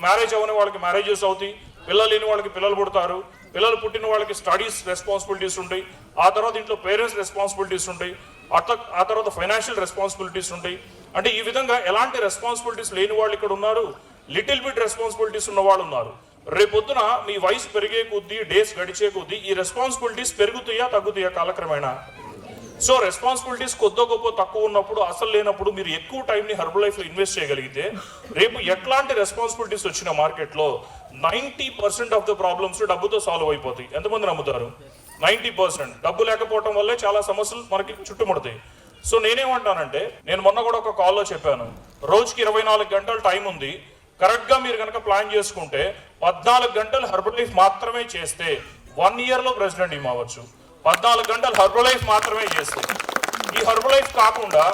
మ్యారేజ్ అవ్వని వాళ్ళకి మ్యారేజెస్ అవుతాయి, పిల్లలు లేని వాళ్ళకి పిల్లలు పుడతారు, పిల్లలు పుట్టిన వాళ్ళకి స్టడీస్ రెస్పాన్సిబిలిటీస్ ఉంటాయి, ఆ తర్వాత ఇంట్లో పేరెంట్స్ రెస్పాన్సిబిలిటీస్ ఉంటాయి, ఆ తర్వాత ఫైనాన్షియల్ రెస్పాన్సిబిలిటీస్ ఉంటాయి. అంటే ఈ విధంగా ఎలాంటి రెస్పాన్సిబిలిటీస్ లేని వాళ్ళు ఇక్కడ ఉన్నారు, లిటిల్ బిట్ రెస్పాన్సిబిలిటీస్ ఉన్న వాళ్ళు ఉన్నారు. రేపొద్దున మీ వయసు పెరిగే కొద్దీ, డేస్ గడిచే కొద్దీ ఈ రెస్పాన్సిబిలిటీస్ పెరుగుతాయా తగ్గుతాయా కాలక్రమేణా? సో రెస్పాన్సిబిలిటీస్ కొద్దో గొప్ప తక్కువ ఉన్నప్పుడు, అసలు లేనప్పుడు మీరు ఎక్కువ టైంని హెర్బల్ లైఫ్లో ఇన్వెస్ట్ చేయగలిగితే రేపు ఎట్లాంటి రెస్పాన్సిబిలిటీస్ వచ్చిన మార్కెట్లో 90% ఆఫ్ ద ప్రాబ్లమ్స్ డబ్బుతో సాల్వ్ అయిపోతాయి. ఎంతమంది నమ్ముతారు? 90%. డబ్బు లేకపోవడం వల్లే చాలా సమస్యలు మనకి చుట్టుముడతాయి. సో నేనేమంటానంటే, నేను మొన్న కూడా ఒక కాల్లో చెప్పాను, రోజుకి 24 గంటలు టైం ఉంది, కరెక్ట్గా మీరు కనుక ప్లాన్ చేసుకుంటే 14 గంటలు హెర్బల్ లైఫ్ మాత్రమే చేస్తే 1 ఇయర్లో ప్రెసిడెంట్ ఏం అవ్వచ్చు. 14 గంటలు హెర్బల్ లైఫ్ మాత్రమే చేస్తే. ఈ హెర్బల్ లైఫ్ కాకుండా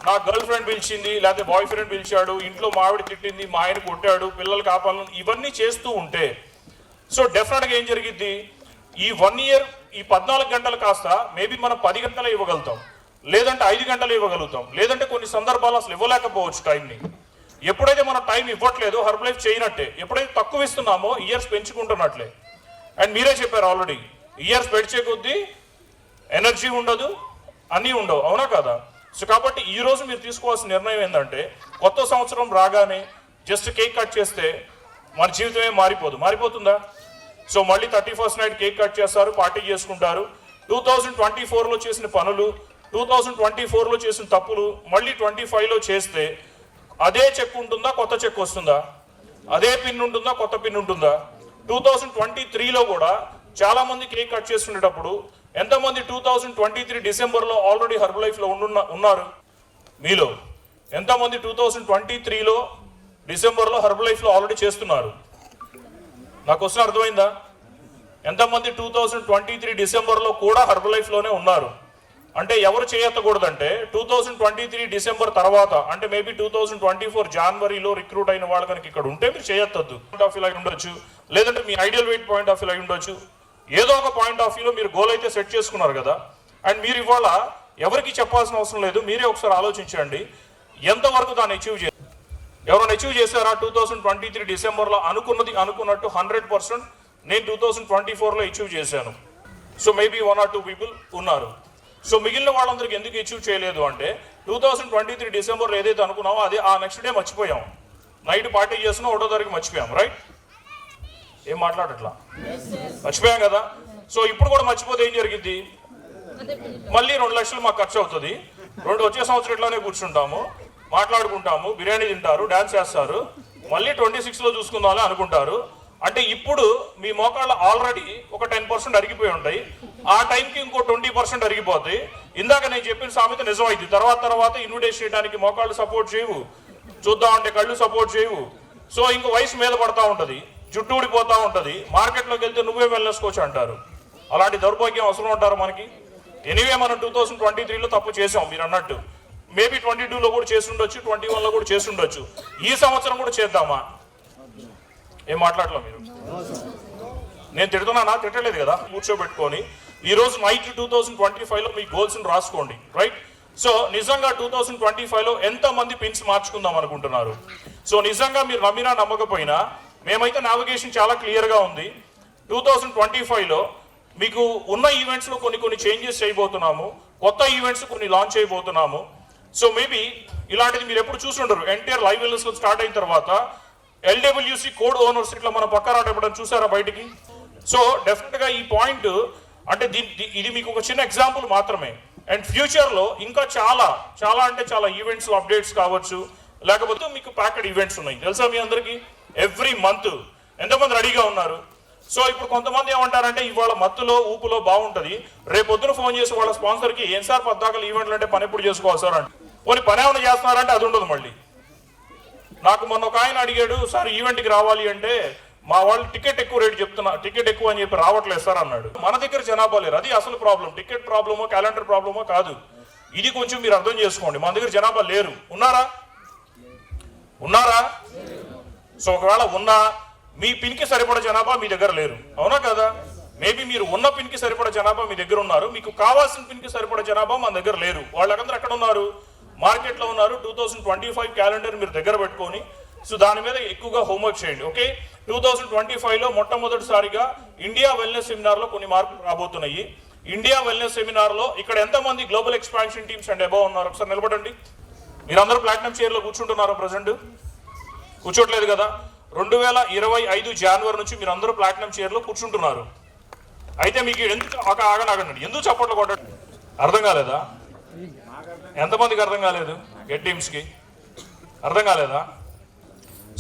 నా గర్ల్ ఫ్రెండ్ పిలిచింది, లేకపోతే బాయ్ ఫ్రెండ్ పిలిచాడు, ఇంట్లో మావిడి తిట్టింది, మా ఆయన కొట్టాడు, పిల్లలు కాపాలని ఇవన్నీ చేస్తూ ఉంటే సో డెఫినెట్గా ఏం జరిగిద్ది, ఈ 1 ఇయర్ ఈ 14 గంటలు కాస్త మేబీ మనం 10 గంటలు ఇవ్వగలుగుతాం, లేదంటే 5 గంటలు ఇవ్వగలుగుతాం, లేదంటే కొన్ని సందర్భాలు అసలు ఇవ్వలేకపోవచ్చు టైంని. ఎప్పుడైతే మనం టైం ఇవ్వట్లేదో హెర్బల్ లైఫ్ చేయనట్టే, ఎప్పుడైతే తక్కువ ఇస్తున్నామో ఇయర్స్ పెంచుకుంటున్నట్లే. అండ్ మీరే చెప్పారు ఆల్రెడీ, ఇయర్స్ పెంచే కొద్దీ ఎనర్జీ ఉండదు, అన్నీ ఉండవు, అవునా కదా? సో కాబట్టి ఈ రోజు మీరు తీసుకోవాల్సిన నిర్ణయం ఏంటంటే, కొత్త సంవత్సరం రాగానే జస్ట్ కేక్ కట్ చేస్తే మన జీవితమే మారిపోతుందా? సో మళ్ళీ 31st నైట్ కేక్ కట్ చేస్తారు, పార్టీ చేసుకుంటారు. 2024లో చేసిన పనులు, 2024లో చేసిన తప్పులు మళ్ళీ 25లో చేస్తే అదే చెక్ ఉంటుందా, కొత్త చెక్ వస్తుందా? అదే పిన్ ఉంటుందా, కొత్త పిన్ ఉంటుందా? 2023లో కూడా చాలా మంది కేక్ కట్ చేస్తుండేటప్పుడు ఎంతమంది 2023 డిసెంబర్లో ఆల్రెడీ హెర్బల్ లైఫ్లో ఉన్నారు? మీలో ఎంతమంది 2023లో డిసెంబర్లో హెర్బల్ లైఫ్లో ఆల్రెడీ చేస్తున్నారు? నాకు వస్తున్న అర్థమైందా? ఎంతమంది 2023 డిసెంబర్లో కూడా హెర్బల్ లైఫ్లోనే ఉన్నారు? అంటే ఎవరు చేయకూడదంటే 2023 డిసెంబర్ తర్వాత, అంటే మేబీ 2024 జనవరిలో రిక్రూట్ అయిన వాళ్ళు కనుక ఇక్కడ ఉంటే మీరు చేయొద్దు. పాయింట్ ఆఫ్ వ్యూ అయి ఉండొచ్చు, లేదంటే మీ ideal weight point of view అయి ఉండొచ్చు, ఏదో ఒక పాయింట్ ఆఫ్ వ్యూలో మీరు గోల్ అయితే సెట్ చేసుకున్నారు కదా. అండ్ మీరు ఇవాళ ఎవరికి చెప్పాల్సిన అవసరం లేదు, మీరే ఒకసారి ఆలోచించండి ఎంతవరకు దాన్ని అచీవ్ చేయాలి. ఎవరైనా అచీవ్ చేశారా? 2023 డిసెంబర్లో అనుకున్నట్టు 100% నేను 2024లో అచీవ్ చేశాను. సో మేబీ 1 or 2 పీపుల్ ఉన్నారు. సో మిగిలిన వాళ్ళందరికీ ఎందుకు అచీవ్ చేయలేదు అంటే 2023 డిసెంబర్లో ఏదైతే అనుకున్నామో అదే ఆ నెక్స్ట్ డే మర్చిపోయాం, నైట్ పార్టీ చేస్తున్నాం, 1వ తారీఖు మర్చిపోయాం, రైట్? ఏం మాట్లాడట్లా, మర్చిపోయాం కదా. సో ఇప్పుడు కూడా మర్చిపోతే ఏం జరిగింది, మళ్ళీ 2 లక్షలు మాకు ఖర్చు అవుతుంది. వచ్చే సంవత్సరం ఇట్లానే కూర్చుంటాము, మాట్లాడుకుంటాము, బిర్యానీ తింటారు, డాన్స్ చేస్తారు, మళ్ళీ 26లో చూసుకుందామని అనుకుంటారు. అంటే ఇప్పుడు మీ మోకాళ్ళు ఆల్రెడీ ఒక 10% అరిగిపోయి ఉంటాయి, ఆ టైంకి ఇంకో 20% అరిగిపోతాయి. ఇందాక నేను చెప్పిన సామెత నిజమైంది. తర్వాత ఇన్విటేషన్ చేయడానికి మోకాళ్ళు సపోర్ట్ చేయవు, చూద్దామంటే కళ్ళు సపోర్ట్ చేయవు. సో ఇంకో వయసు మీద పడతా ఉంటుంది, జుట్టు ఊడిపోతూ ఉంటుంది, మార్కెట్లోకి వెళ్తే నువ్వే వెళ్ళేసుకోవచ్చు అంటారు. అలాంటి దౌర్భాగ్యం అవసరం ఉంటారు మనకి? ఎనీవే మనం 2023లో తప్పు చేసాం మీరు అన్నట్టు, మేబీ 22లో కూడా చేసి ఉండొచ్చు, 21లో కూడా చేసి ఉండొచ్చు. ఈ సంవత్సరం కూడా చేద్దామా? ఏం మాట్లాడలే మీరు? నేను తిడుతున్నానా? తిట్టలేదు కదా. కూర్చోబెట్టుకొని ఈరోజు నైట్ 2025లో మీ గోల్స్ని రాసుకోండి, రైట్? సో నిజంగా 2025లో ఎంతమంది పిన్స్ మార్చుకుందాం అనుకుంటున్నారు? సో నిజంగా మీరు నమ్మినా నమ్మకపోయినా మేమైతే నావిగేషన్ చాలా క్లియర్గా ఉంది. 2025లో మీకు ఉన్న ఈవెంట్స్లో కొన్ని చేంజెస్ చేయబోతున్నాము, కొత్త ఈవెంట్స్ కొన్ని లాంచ్ చేయబోతున్నాము. సో మేబీ ఇలాంటిది మీరు ఎప్పుడు చూసుండరు. ఎన్టీఆర్ లైవ్ వెల్నెస్ స్టార్ట్ అయిన తర్వాత LWC కోడ్ ఓనర్స్ ఇట్లా మన పక్క రావడం ఎప్పుడైనా చూసారా బయటికి? సో డెఫినెట్గా ఈ పాయింట్ అంటే ఇది మీకు ఒక చిన్న ఎగ్జాంపుల్ మాత్రమే. అండ్ ఫ్యూచర్లో ఇంకా చాలా అంటే చాలా ఈవెంట్స్ అప్డేట్స్ కావచ్చు, లేకపోతే మీకు ప్యాకెడ్ ఈవెంట్స్ ఉన్నాయి తెలుసా మీ అందరికీ. ఎవ్రీ మంత్ ఎంతమంది రెడీగా ఉన్నారు? సో ఇప్పుడు కొంతమంది ఏమంటారంటే ఇవాళ మత్తులో ఊపులో బాగుంటుంది, రేపొద్దున ఫోన్ చేసి వాళ్ళ స్పాన్సర్కి ఏం సార్ 14 ఈవెంట్లు అంటే పని ఎప్పుడు చేసుకోవాలి సార్ అంటే, కొన్ని పని ఏమైనా చేస్తున్నారంటే అది ఉండదు. మళ్ళీ నాకు మొన్న ఒక ఆయన అడిగాడు, సార్ ఈవెంట్కి రావాలి అంటే మా వాళ్ళు టికెట్ ఎక్కువ రేటు చెప్తున్నా, టికెట్ ఎక్కువ అని చెప్పి రావట్లేదు సార్ అన్నాడు. మన దగ్గర జనాభా లేరు, అది అసలు ప్రాబ్లం. టికెట్ ప్రాబ్లమో క్యాలెండర్ ప్రాబ్లమో కాదు, ఇది కొంచెం మీరు అర్థం చేసుకోండి. మన దగ్గర జనాభా లేరు, ఉన్నారా? సో ఒకవేళ ఉన్నా మీ పిన్కి సరిపడ జనాభా మీ దగ్గర లేరు, అవునా కదా? మేబీ మీరు ఉన్న పిన్కి సరిపడ జనాభా మీ దగ్గర ఉన్నారు, మీకు కావాల్సిన పిన్కి సరిపడ జనాభా మన దగ్గర లేరు. వాళ్ళందరూ ఎక్కడ ఉన్నారు? మార్కెట్లో ఉన్నారు. 2025 క్యాలెండర్ మీరు దగ్గర పెట్టుకొని సో దాని మీద ఎక్కువగా హోంవర్క్ చేయండి. ఓకే, 2025లో మొట్టమొదటిసారిగా ఇండియా వెల్నెస్ సెమినార్లో కొన్ని మార్పులు రాబోతున్నాయి. ఇండియా వెల్నెస్ సెమినార్లో ఇక్కడ ఎంతమంది global expansion teams and above ఉన్నారు? ఒకసారి నిలబడండి. మీరందరూ ప్లాటినం చైర్లో కూర్చుంటున్నారా? ప్రజెంట్ కూర్చోట్లేదు కదా. 2025 జనవరి నుంచి మీరు అందరూ ప్లాటినం చైర్లో కూర్చుంటున్నారు. అయితే మీకు ఎందుకు ఆగండి, ఎందుకు చప్పట్లు కొట్టండి? అర్థం కాలేదా? ఎంతమందికి అర్థం కాలేదు? గెట్ టీమ్స్కి అర్థం కాలేదా?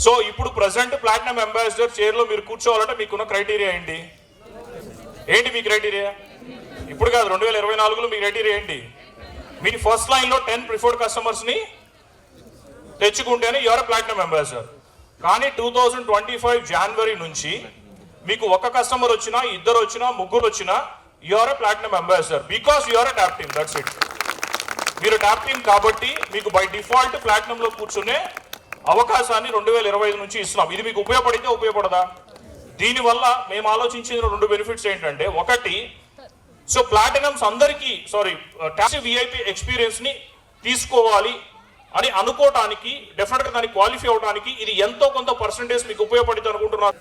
సో ఇప్పుడు ప్రజెంట్ ప్లాటినం అంబాసిడర్ చైర్లో మీరు కూర్చోవాలంటే మీకున్న క్రైటీరియా ఏంటి మీ క్రైటీరియా? ఇప్పుడు కాదు, 2024లో మీ క్రైటీరియా ఏంటి? మీ ఫస్ట్ లైన్లో 10 ప్రిఫర్డ్ కస్టమర్స్ని తెచ్చుకుంటేనే యువర్ ప్లాటినం అంబాసిడర్. కానీ 2025 జనవరి నుంచి మీకు ఒక కస్టమర్ వచ్చినా, ఇద్దరు వచ్చినా, ముగ్గురు వచ్చినా your platinum ambassador because your tap team. That's it. మీరు ట్యాప్ టీమ్ కాబట్టి మీకు బై డిఫాల్ట్ ప్లాటినంలో కూర్చునే అవకాశాన్ని 2025 నుంచి ఇస్తున్నాం. ఇది మీకు ఉపయోగపడితే ఉపయోగపడదా? దీనివల్ల మేము ఆలోచించిన 2 బెనిఫిట్స్ ఏంటంటే, ఒకటి సో ప్లాటినమ్స్ అందరికీ ట్యాక్సీ విఐపి ఎక్స్పీరియన్స్ని తీసుకోవాలి అని అనుకోవటానికి, డెఫినెట్గా దానికి క్వాలిఫై అవడానికి ఇది ఎంతో కొంత పర్సంటేజ్ మీకు ఉపయోగపడుతుంది అనుకుంటున్నారు.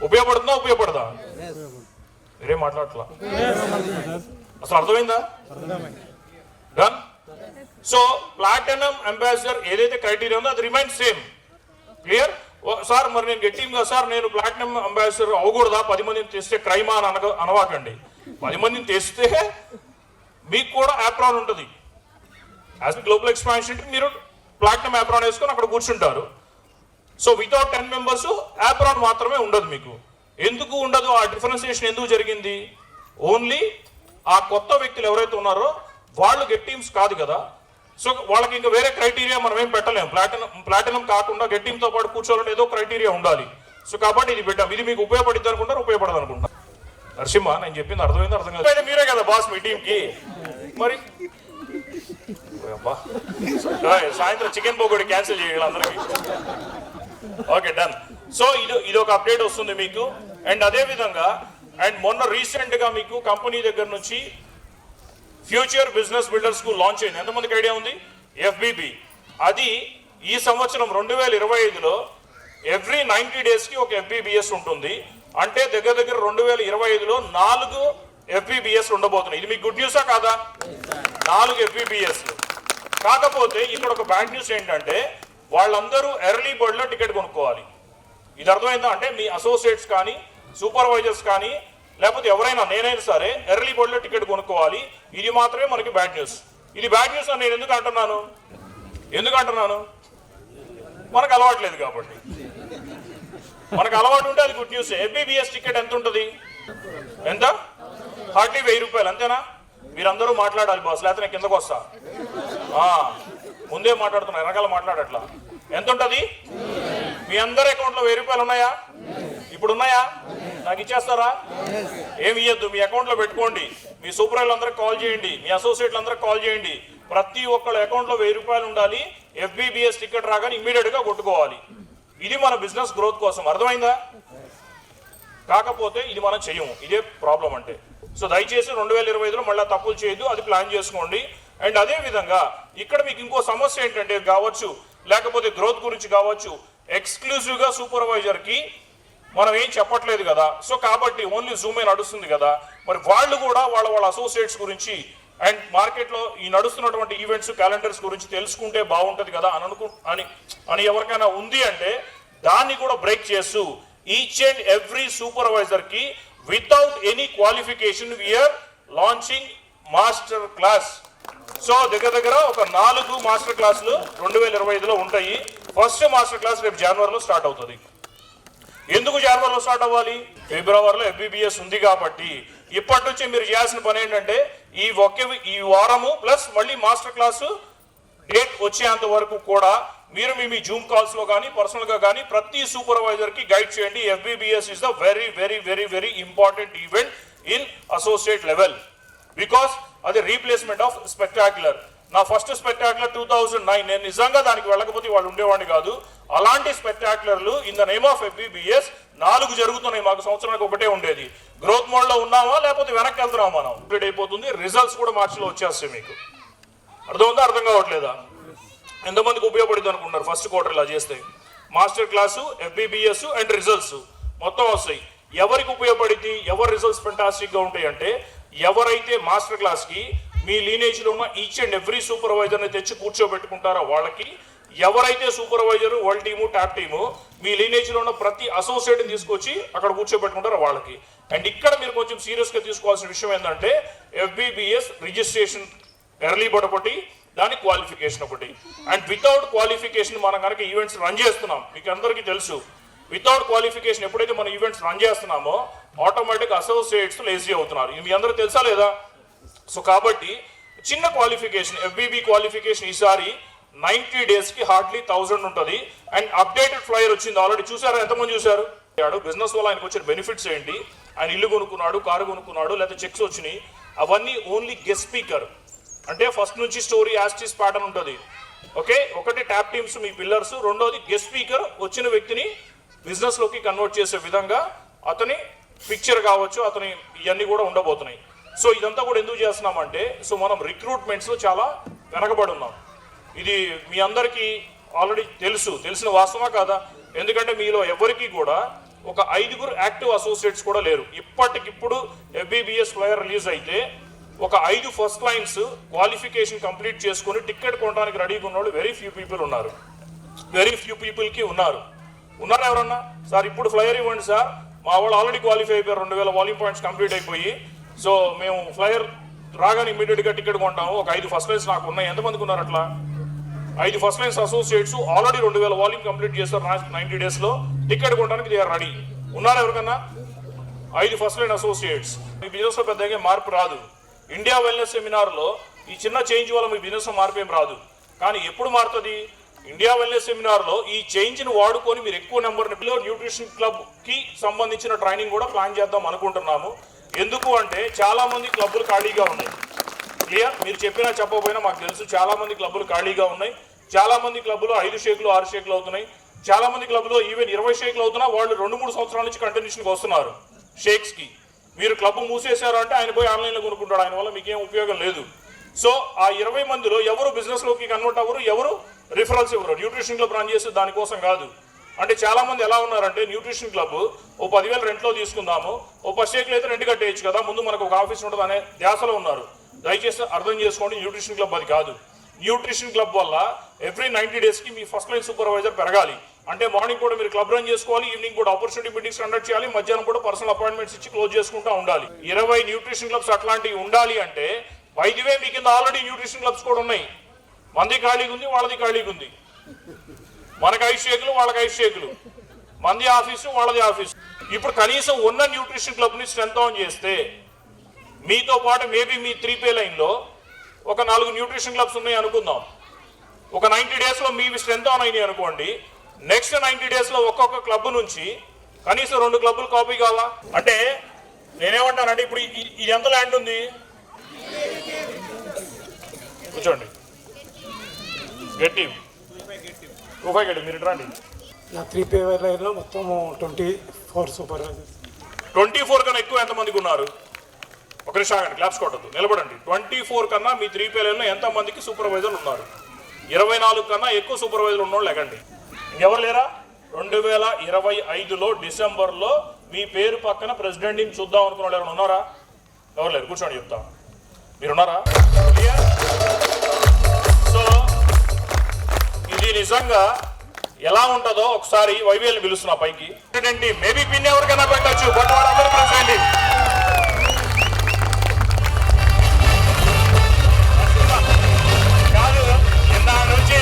ఉపయోగపడదా? మీరేం మాట్లాడట్లా? అసలు అర్థమైందా? డన్. సో ప్లాటినం అంబాసిడర్ ఏదైతే క్రైటీరియా ఉందో అది రిమైన్ సేమ్. క్లియర్? సార్ మరి నేను గెట్టింగ్ కదా సార్, నేను ప్లాటినం అంబాసిడర్ అవ్వకూడదా? 10 మందిని తెస్తే క్రైమా అని అనవాకండి. 10 మందిని తెస్తే మీకు కూడా యాప్రాన్ ఉంటుంది. యాజ్ గ్లోబల్ ఎక్స్పాన్షన్ మీరు ప్లాటినం యాప్రాన్ వేసుకొని అక్కడ కూర్చుంటారు. సో వితౌట్ 10 మెంబర్స్ యాప్రాన్ మాత్రమే ఉండదు మీకు. ఎందుకు ఉండదు? ఆ డిఫరెన్సియేషన్ ఎందుకు జరిగింది? ఓన్లీ ఆ కొత్త వ్యక్తులు ఎవరైతే ఉన్నారో వాళ్ళు గెట్ టీమ్స్ కాదు కదా. సో వాళ్ళకి ఇంకా వేరే క్రైటీరియా మనం ఏం పెట్టలేము. ప్లాటినం కాకుండా గెట్ టీమ్తో పాటు కూర్చోవాలంటే ఏదో క్రైటీరియా ఉండాలి. సో కాబట్టి ఇది పెట్టాం. ఇది మీకు ఉపయోగపడిద్ది అనుకుంటారు, ఉపయోగపడదు అనుకుంటారు. నరసింహ, నేను చెప్పింది అర్థమైంది? అర్థం కాదు. మీరే కదా బాస్ మీ టీంకి. మరి సాయంత్రం చికెన్ పకోడీ క్యాన్సిల్ చేయాలి అందరికి. Okay, done. సో ఇది ఒక అప్డేట్ వస్తుంది మీకు. అండ్ అదే విధంగా మొన్న రీసెంట్ గా మీకు కంపెనీ దగ్గర నుంచి future business builder school launch అయింది. ఎంతమందికి ఐడియా ఉంది? FBB. అది ఈ సంవత్సరం 2025లో ఎవ్రీ 90 డేస్కి ఒక FBBS ఉంటుంది. అంటే దగ్గర 2025లో 4 FBBS ఉండబోతున్నాయి. ఇది మీకు గుడ్ న్యూసా కాదా? 4 FBBS. కాకపోతే ఇక్కడ ఒక బ్యాడ్ న్యూస్ ఏంటంటే వాళ్ళందరూ ఎర్లీ బర్డ్లో టికెట్ కొనుక్కోవాలి. ఇది అర్థమైందా? అంటే మీ అసోసియేట్స్ కానీ, సూపర్వైజర్స్ కానీ, లేకపోతే ఎవరైనా, నేనైనా సరే ఎర్లీ బర్డ్లో టికెట్ కొనుక్కోవాలి. ఇది మాత్రమే మనకి బ్యాడ్ న్యూస్. ఇది బ్యాడ్ న్యూస్ అని నేను ఎందుకు అంటున్నాను? మనకు అలవాట్లేదు కాబట్టి. మనకు అలవాటు ఉంటే అది గుడ్ న్యూస్. FBBS టికెట్ ఎంత ఉంటుంది? ఎంత? హార్డ్లీ 1000 రూపాయలు, అంతేనా? మీరందరూ మాట్లాడాలి బాస్, లేకపోతే నేను కిందకు వస్తా. ముందే మాట్లాడుతున్నా, వెనకాల మాట్లాడట్లా. ఎంత ఉంటుంది? మీ అందరి అకౌంట్లో 1000 రూపాయలు ఉన్నాయా? ఇప్పుడు ఉన్నాయా? నాకు ఇచ్చేస్తారా? ఏమి ఇవ్వద్దు, మీ అకౌంట్లో పెట్టుకోండి. మీ సూపర్వైజర్లు అందరికి కాల్ చేయండి, మీ అసోసియేట్లు అందరికి కాల్ చేయండి. ప్రతి ఒక్కళ్ళ అకౌంట్లో 1000 రూపాయలు ఉండాలి. FBBS టికెట్ రాగానే ఇమ్మీడియట్గా కొట్టుకోవాలి. ఇది మన బిజినెస్ గ్రోత్ కోసం. అర్థమైందా? కాకపోతే ఇది మనం చెయ్యము. ఇదే ప్రాబ్లం అంటే. సో దయచేసి 2025లో మళ్ళీ తప్పులు చేయొద్దు, అది ప్లాన్ చేసుకోండి. అండ్ అదే విధంగా ఇక్కడ మీకు ఇంకో సమస్య ఏంటంటే కావచ్చు, లేకపోతే గ్రోత్ గురించి కావచ్చు, ఎక్స్క్లూజివ్గా సూపర్వైజర్కి మనం ఏం చెప్పట్లేదు కదా. సో కాబట్టి ఓన్లీ జూమే నడుస్తుంది కదా. మరి వాళ్ళు కూడా వాళ్ళ అసోసియేట్స్ గురించి అండ్ మార్కెట్లో ఈ నడుస్తున్నటువంటి ఈవెంట్స్, క్యాలెండర్స్ గురించి తెలుసుకుంటే బాగుంటుంది కదా అని ఎవరికైనా ఉంది అంటే దాన్ని కూడా బ్రేక్ చేస్తూ ఈచ్ అండ్ ఎవ్రీ సూపర్వైజర్కి without any qualification we are launching master class. So దగ్గర ఒక 4 మాస్టర్ క్లాసులు 2025లో ఉంటాయి. ఫస్ట్ మాస్టర్ క్లాస్ రేపు జనవరిలో స్టార్ట్ అవుతుంది. ఎందుకు జనవరిలో స్టార్ట్ అవ్వాలి? ఫిబ్రవరిలో FBBS ఉంది కాబట్టి ఇప్పటి నుంచి మీరు చేయాల్సిన పని ఏంటంటే ఈ వారము ప్లస్ మళ్ళీ మాస్టర్ క్లాసు డేట్ వచ్చేంత వరకు కూడా మీరు మీ జూమ్ కాల్స్లో కానీ పర్సనల్గా కానీ ప్రతి సూపర్వైజర్కి గైడ్ చేయండి. FBBS is the very very very very important event in associate level because అది రీప్లేస్మెంట్ ఆఫ్ స్పెక్టాక్యులర్. నా ఫస్ట్ స్పెక్టాక్యులర్ 2009. నేను నిజంగా దానికి వెళ్ళకపోతే వాళ్ళు ఉండేవాడిని కాదు. అలాంటి స్పెక్టాక్యులర్లు in the name of FBBS 4 జరుగుతున్నాయి. మాకు సంవత్సరానికి ఒకటే ఉండేది. గ్రోత్ మోడ్లో ఉన్నామా లేకపోతే వెనక్కి వెళ్తున్నామా మనం కంప్లీట్ అయిపోతుంది. రిజల్ట్స్ కూడా మార్చిలో వచ్చేస్తాయి. మీకు అర్థం అర్థం కావట్లేదా? ఎంతమందికి ఉపయోగపడింది అనుకుంటున్నారు ఫస్ట్ క్వార్టర్ ఇలా చేస్తే? Master class, FBBS and results మొత్తం వస్తాయి. ఎవరికి ఉపయోగపడింది? ఎవరి రిజల్ట్స్ ఫెంటాస్టిక్గా ఉంటాయి అంటే ఎవరైతే మాస్టర్ క్లాస్కి మీ లీనేజ్లో ఉన్న ఈచ్ అండ్ ఎవ్రీ సూపర్వైజర్ని తెచ్చి కూర్చోబెట్టుకుంటారో వాళ్ళకి, ఎవరైతే supervisor world team tap team మీ లీనేజ్లో ఉన్న ప్రతి అసోసియేట్ని తీసుకొచ్చి అక్కడ కూర్చోబెట్టుకుంటారో వాళ్ళకి. అండ్ ఇక్కడ మీరు కొంచెం సీరియస్గా తీసుకోవాల్సిన విషయం ఏంటంటే FBBS రిజిస్ట్రేషన్ ఎర్లీ బర్డ్ ఒకటి, దాని క్వాలిఫికేషన్ ఒకటి. అండ్ వితౌట్ క్వాలిఫికేషన్ మనం కనుక ఈవెంట్స్ రన్ చేస్తున్నాం, మీకు అందరికీ తెలుసు. వితౌట్ క్వాలిఫికేషన్ ఎప్పుడైతే మనం ఈవెంట్స్ రన్ చేస్తున్నామో ఆటోమేటిక్ అసోసియేట్స్ లేజీ అవుతున్నారు. ఇది మీ అందరూ తెలుసా లేదా? సో కాబట్టి చిన్న క్వాలిఫికేషన్, FBB క్వాలిఫికేషన్ ఈసారి 90 డేస్కి హార్డ్లీ 1000 ఉంటుంది. అండ్ అప్డేటెడ్ ఫ్లైయర్ వచ్చింది. ఆల్రెడీ చూసారా? ఎంతమంది చూసారు? బిజినెస్ వల్ల ఆయనకు వచ్చిన బెనిఫిట్స్ ఏంటి? ఆయన ఇల్లు కొనుక్కున్నాడు, కారు కొనుక్కున్నాడు, లేకపోతే చెక్స్ వచ్చినాయి. అవన్నీ ఓన్లీ గెస్ట్ స్పీకర్. అంటే ఫస్ట్ నుంచి స్టోరీ యాస్టిస్ ప్యాటర్న్ ఉంటుంది. ఓకే, ఒకటి ట్యాప్ టీమ్స్ మీ పిల్లర్స్, రెండోది గెస్ట్ స్పీకర్ వచ్చిన వ్యక్తిని బిజినెస్లోకి కన్వర్ట్ చేసే విధంగా అతని పిక్చర్ కావచ్చు, అతని ఇవన్నీ కూడా ఉండబోతున్నాయి. సో ఇదంతా కూడా ఎందుకు చేస్తున్నామంటే సో మనం రిక్రూట్మెంట్స్లో చాలా వెనకబడి ఉన్నాం. ఇది మీ అందరికీ ఆల్రెడీ తెలిసిన వాస్తవా కాదా? ఎందుకంటే మీలో ఎవరికి కూడా ఒక 5 యాక్టివ్ అసోసియేట్స్ కూడా లేరు. ఇప్పటికిప్పుడు FBBS ఫ్లైయర్ రిలీజ్ అయితే ఒక 5 ఫస్ట్ లైన్స్ క్వాలిఫికేషన్ కంప్లీట్ చేసుకుని టికెట్ కొనడానికి రెడీగా ఉన్న వాళ్ళు వెరీ ఫ్యూ పీపుల్ ఉన్నారు. ఉన్నారా ఎవరన్నా? సార్ ఇప్పుడు ఫ్లైయర్ ఇవ్వండి సార్, మా వాళ్ళు ఆల్రెడీ క్వాలిఫై అయిపోయారు, 2000 వాల్యూమ్ పాయింట్స్ కంప్లీట్ అయిపోయి, సో మేము ఫ్లైయర్ రాగానే ఇమీడియట్గా టికెట్ కొంటాము. ఒక 5 ఫస్ట్ లైన్స్ నాకు ఉన్నాయి. ఎంతమందికి ఉన్నారు అట్లా? 5 first lines associates already 2000 volume complete చేస్తారు 90 డేస్లో. టికెట్ కొనడానికి దే ఆర్ రెడీ. ఉన్నారా ఎవరికన్నా? 5 ఫస్ట్ లైన్ అసోసియేట్స్. మీ బిజినెస్లో పెద్దగా మార్పు రాదు. ఇండియా వెల్నెస్ సెమినార్లో ఈ చిన్న చేంజ్ వల్ల మీ బిజినెస్లో మార్పు ఏం రాదు. కానీ ఎప్పుడు మారుతుంది? ఇండియా వెల్నెస్ సెమినార్లో ఈ చేంజ్ని వాడుకొని మీరు ఎక్కువ నెంబర్ని న్యూట్రిషన్ క్లబ్కి సంబంధించిన ట్రైనింగ్ కూడా ప్లాన్ చేద్దాం అనుకుంటున్నాము. ఎందుకు అంటే చాలామంది క్లబ్బులు ఖాళీగా ఉన్నాయి. క్లియర్? మీరు చెప్పినా చెప్పకపోయినా మాకు తెలుసు చాలామంది క్లబ్బులు ఖాళీగా ఉన్నాయి. చాలామంది క్లబ్బులు 5 షేకులు 6 షేకులు అవుతున్నాయి. చాలామంది క్లబ్లో ఈవెన్ 20 షేకులు అవుతున్నా వాళ్ళు 2-3 సంవత్సరాల నుంచి కంటిన్యూషన్కి వస్తున్నారు షేక్స్కి. మీరు క్లబ్ మూసేశారు అంటే ఆయన పోయి ఆన్లైన్లో కొనుక్కుంటాడు, ఆయన వల్ల మీకేం ఉపయోగం లేదు. సో ఆ 20 మందిలో ఎవరు బిజినెస్లోకి కన్వర్ట్ అవ్వరు, ఎవరు రిఫరల్స్ ఇవ్వరు. న్యూట్రిషన్ క్లబ్ రన్ చేస్తే దానికోసం కాదు. అంటే చాలామంది ఎలా ఉన్నారంటే న్యూట్రిషన్ క్లబ్ ఓ 10,000 రెంట్లో తీసుకుందాము, ఓ 10 షేకులు అయితే రెంట్ కట్టేయచ్చు కదా, ముందు మనకు ఒక ఆఫీస్ ఉంటుంది అనే ధ్యాసలో ఉన్నారు. దయచేసి అర్థం చేసుకోండి, న్యూట్రిషన్ క్లబ్ అది కాదు. న్యూట్రిషన్ క్లబ్ వల్ల ఎవ్రీ 90 డేస్కి మీ ఫస్ట్ లైన్ సూపర్వైజర్ పెరగాలి. అంటే మార్నింగ్ కూడా మీరు క్లబ్ రన్ చేసుకోవాలి, ఈవినింగ్ కూడా ఆపర్చునిటీ మీటింగ్స్ కండక్ట్ చేయాలి, మధ్యాహ్నం కూడా పర్సనల్ అపాయింట్మెంట్స్ ఇచ్చి క్లోజ్ చేసుకుంటూ ఉండాలి. 20 న్యూట్రిషన్ క్లబ్స్ అట్లాంటివి ఉండాలి అంటే వైద్యవే మీ కింద ఆల్రెడీ న్యూట్రిషన్ క్లబ్స్ కూడా ఉన్నాయి. మంది ఖాళీగా ఉంది, వాళ్ళది ఖాళీగా ఉంది. మనకి 5 షేకులు, వాళ్ళకి 5 షేకులు, మంది ఆఫీసు, వాళ్ళది ఆఫీసు. ఇప్పుడు కనీసం ఉన్న న్యూట్రిషన్ క్లబ్ని స్ట్రెంత్ ఆన్ చేస్తే మీతో పాటు మేబీ మీ 3P లైన్లో ఒక 4 న్యూట్రిషన్ క్లబ్స్ ఉన్నాయి అనుకుందాం. ఒక 90 డేస్లో మీవి స్ట్రెంత్ ఆన్ అయినాయి అనుకోండి. నెక్స్ట్ 90 డేస్లో ఒక్కొక్క క్లబ్ నుంచి కనీసం 2 క్లబ్బులు కాపీ కావాలా? అంటే నేనేమంటానంటే ఇప్పుడు ఇది ఎంత ల్యాండ్ ఉంది? కూర్చోండి, గట్టి 25 గట్టి మీరు రండి. నా 3P లైన్లో మొత్తం 24 సూపర్వైజర్స్. 24 కన్నా ఎక్కువ ఎంతమందికి ఉన్నారు? ఒక నిమిషం ఆగండి, క్లాప్స్ కొట్టద్దు, నిలబడండి. 24 కన్నా మీ 3P లైన్లో ఎంతమందికి సూపర్వైజర్లు ఉన్నారు? 24 కన్నా ఎక్కువ సూపర్వైజర్లు ఉన్నోళ్ళు లెగండి. ఇంకెవరు లేరా? 2025లో డిసెంబర్లో మీ పేరు పక్కన ప్రెసిడెంట్ని చూద్దాం అనుకున్న వాళ్ళు ఎవరైనా ఉన్నారా? ఎవరు లేరు, కూర్చోండి చెప్తా. మీరున్నారా? సో ఇది నిజంగా ఎలా ఉంటుందో ఒకసారి వైవిఎల్ని పిలుస్తున్నా పైకి. ప్రెసిడెంట్ మేబీ పిన్ ఎవరికైనా పెట్టచ్చు, బట్ వాళ్ళందరూ ప్రెసిడెంట్. కాదు, ఇందా నుంచి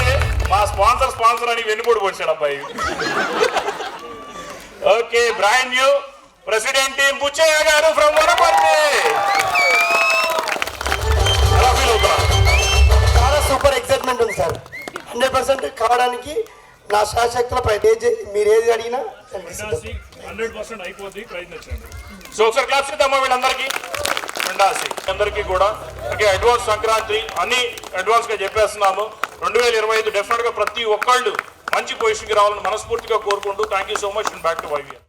మా స్పాన్సర్ అని వెన్నుపోటు పొడిచాడు అబ్బాయి. Okay, brand new president team Buchaiah garu from Wanaparthy. ఎలా ఫీల్ అవుతున్నా? చాలా సూపర్ ఎక్సైట్మెంట్ ఉంది సార్. 100% కావడానికి నా శాశక్తుల మీరు ఏది అడిగినా 100% అయిపోద్ది, ప్రయత్నించండి. సో ఒకసారి క్లాప్స్ ఇద్దామా వీళ్ళందరికీ. ఉండాల్సి అందరికీ కూడా ఓకే అడ్వాన్స్ సంక్రాంతి అన్ని అడ్వాన్స్గా చెప్పేస్తున్నాము. 2025 డెఫినెట్గా ప్రతి ఒక్కళ్ళు మంచి పొజిషన్కి రావాలని మనస్ఫూర్తిగా కోరుకుంటూ thank you so much and back to YVR.